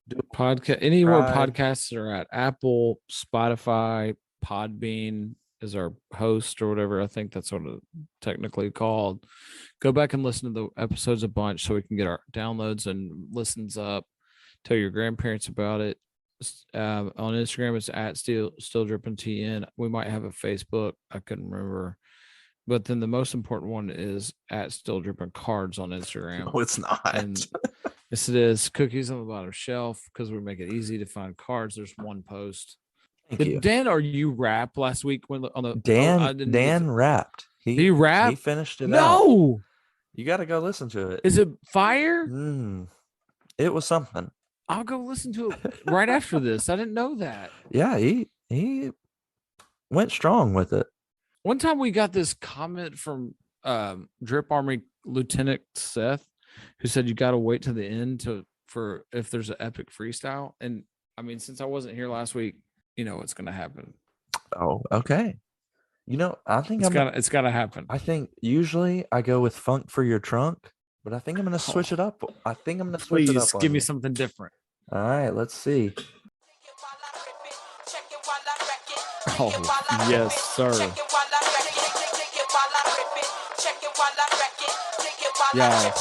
do a podcast? Anywhere podcasts are at: Apple, Spotify, Podbean is our host or whatever. I think that's what it's technically called. Go back and listen to the episodes a bunch so we can get our downloads and listens up. Tell your grandparents about it. On Instagram, it's at Still Dripping TN. We might have a Facebook. I couldn't remember. But then the most important one is at Still Dripping Cards on Instagram. No, it's not. And yes, it is. Cookies on the bottom shelf, because we make it easy to find cards. There's one post. Thank you. Dan, or you rap last week when on the Dan rapped. He rapped. He finished it out. No, you got to go listen to it. Is it fire? It was something. I'll go listen to it right after this. I didn't know that. Yeah, he went strong with it. One time we got this comment from Drip Army Lieutenant Seth, who said you got to wait to the end for if there's an epic freestyle. And I mean, since I wasn't here last week, you know what's going to happen. Oh, okay. You know, I think it's got to happen. I think usually I go with Funk for Your Trunk, but I think I'm going to switch it up. I think I'm going to switch it up. Please give me something different. All right, let's see. Oh, yes, sir. Yeah.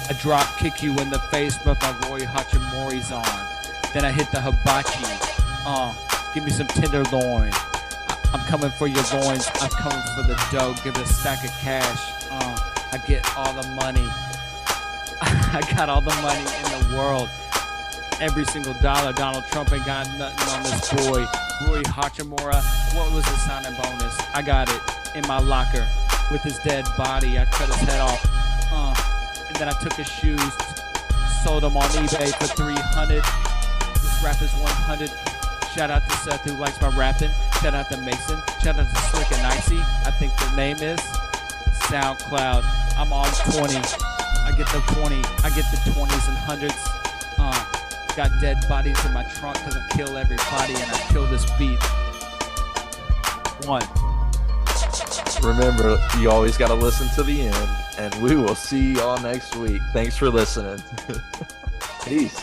I drop kick you in the face, but my Roy Hachimori's on. Then I hit the hibachi. Give me some tenderloin. I'm coming for your loins. I'm coming for the dough. Give it a stack of cash. I get all the money. I got all the money in the world. Every single dollar. Donald Trump ain't got nothing on this boy. Roy Hachimura, what was the signing bonus? I got it in my locker with his dead body. I cut his head off. And then I took his shoes, sold them on eBay for $300. This rap is 100. Shout out to Seth who likes my rapping. Shout out to Mason. Shout out to Slick and Icy. I think their name is SoundCloud. I'm on 20. I get the 20. I get the 20s and 100s. Got dead bodies in my trunk because I kill everybody and I kill this beat. 1. Remember, you always got to listen to the end, and we will see y'all next week. Thanks for listening. Peace.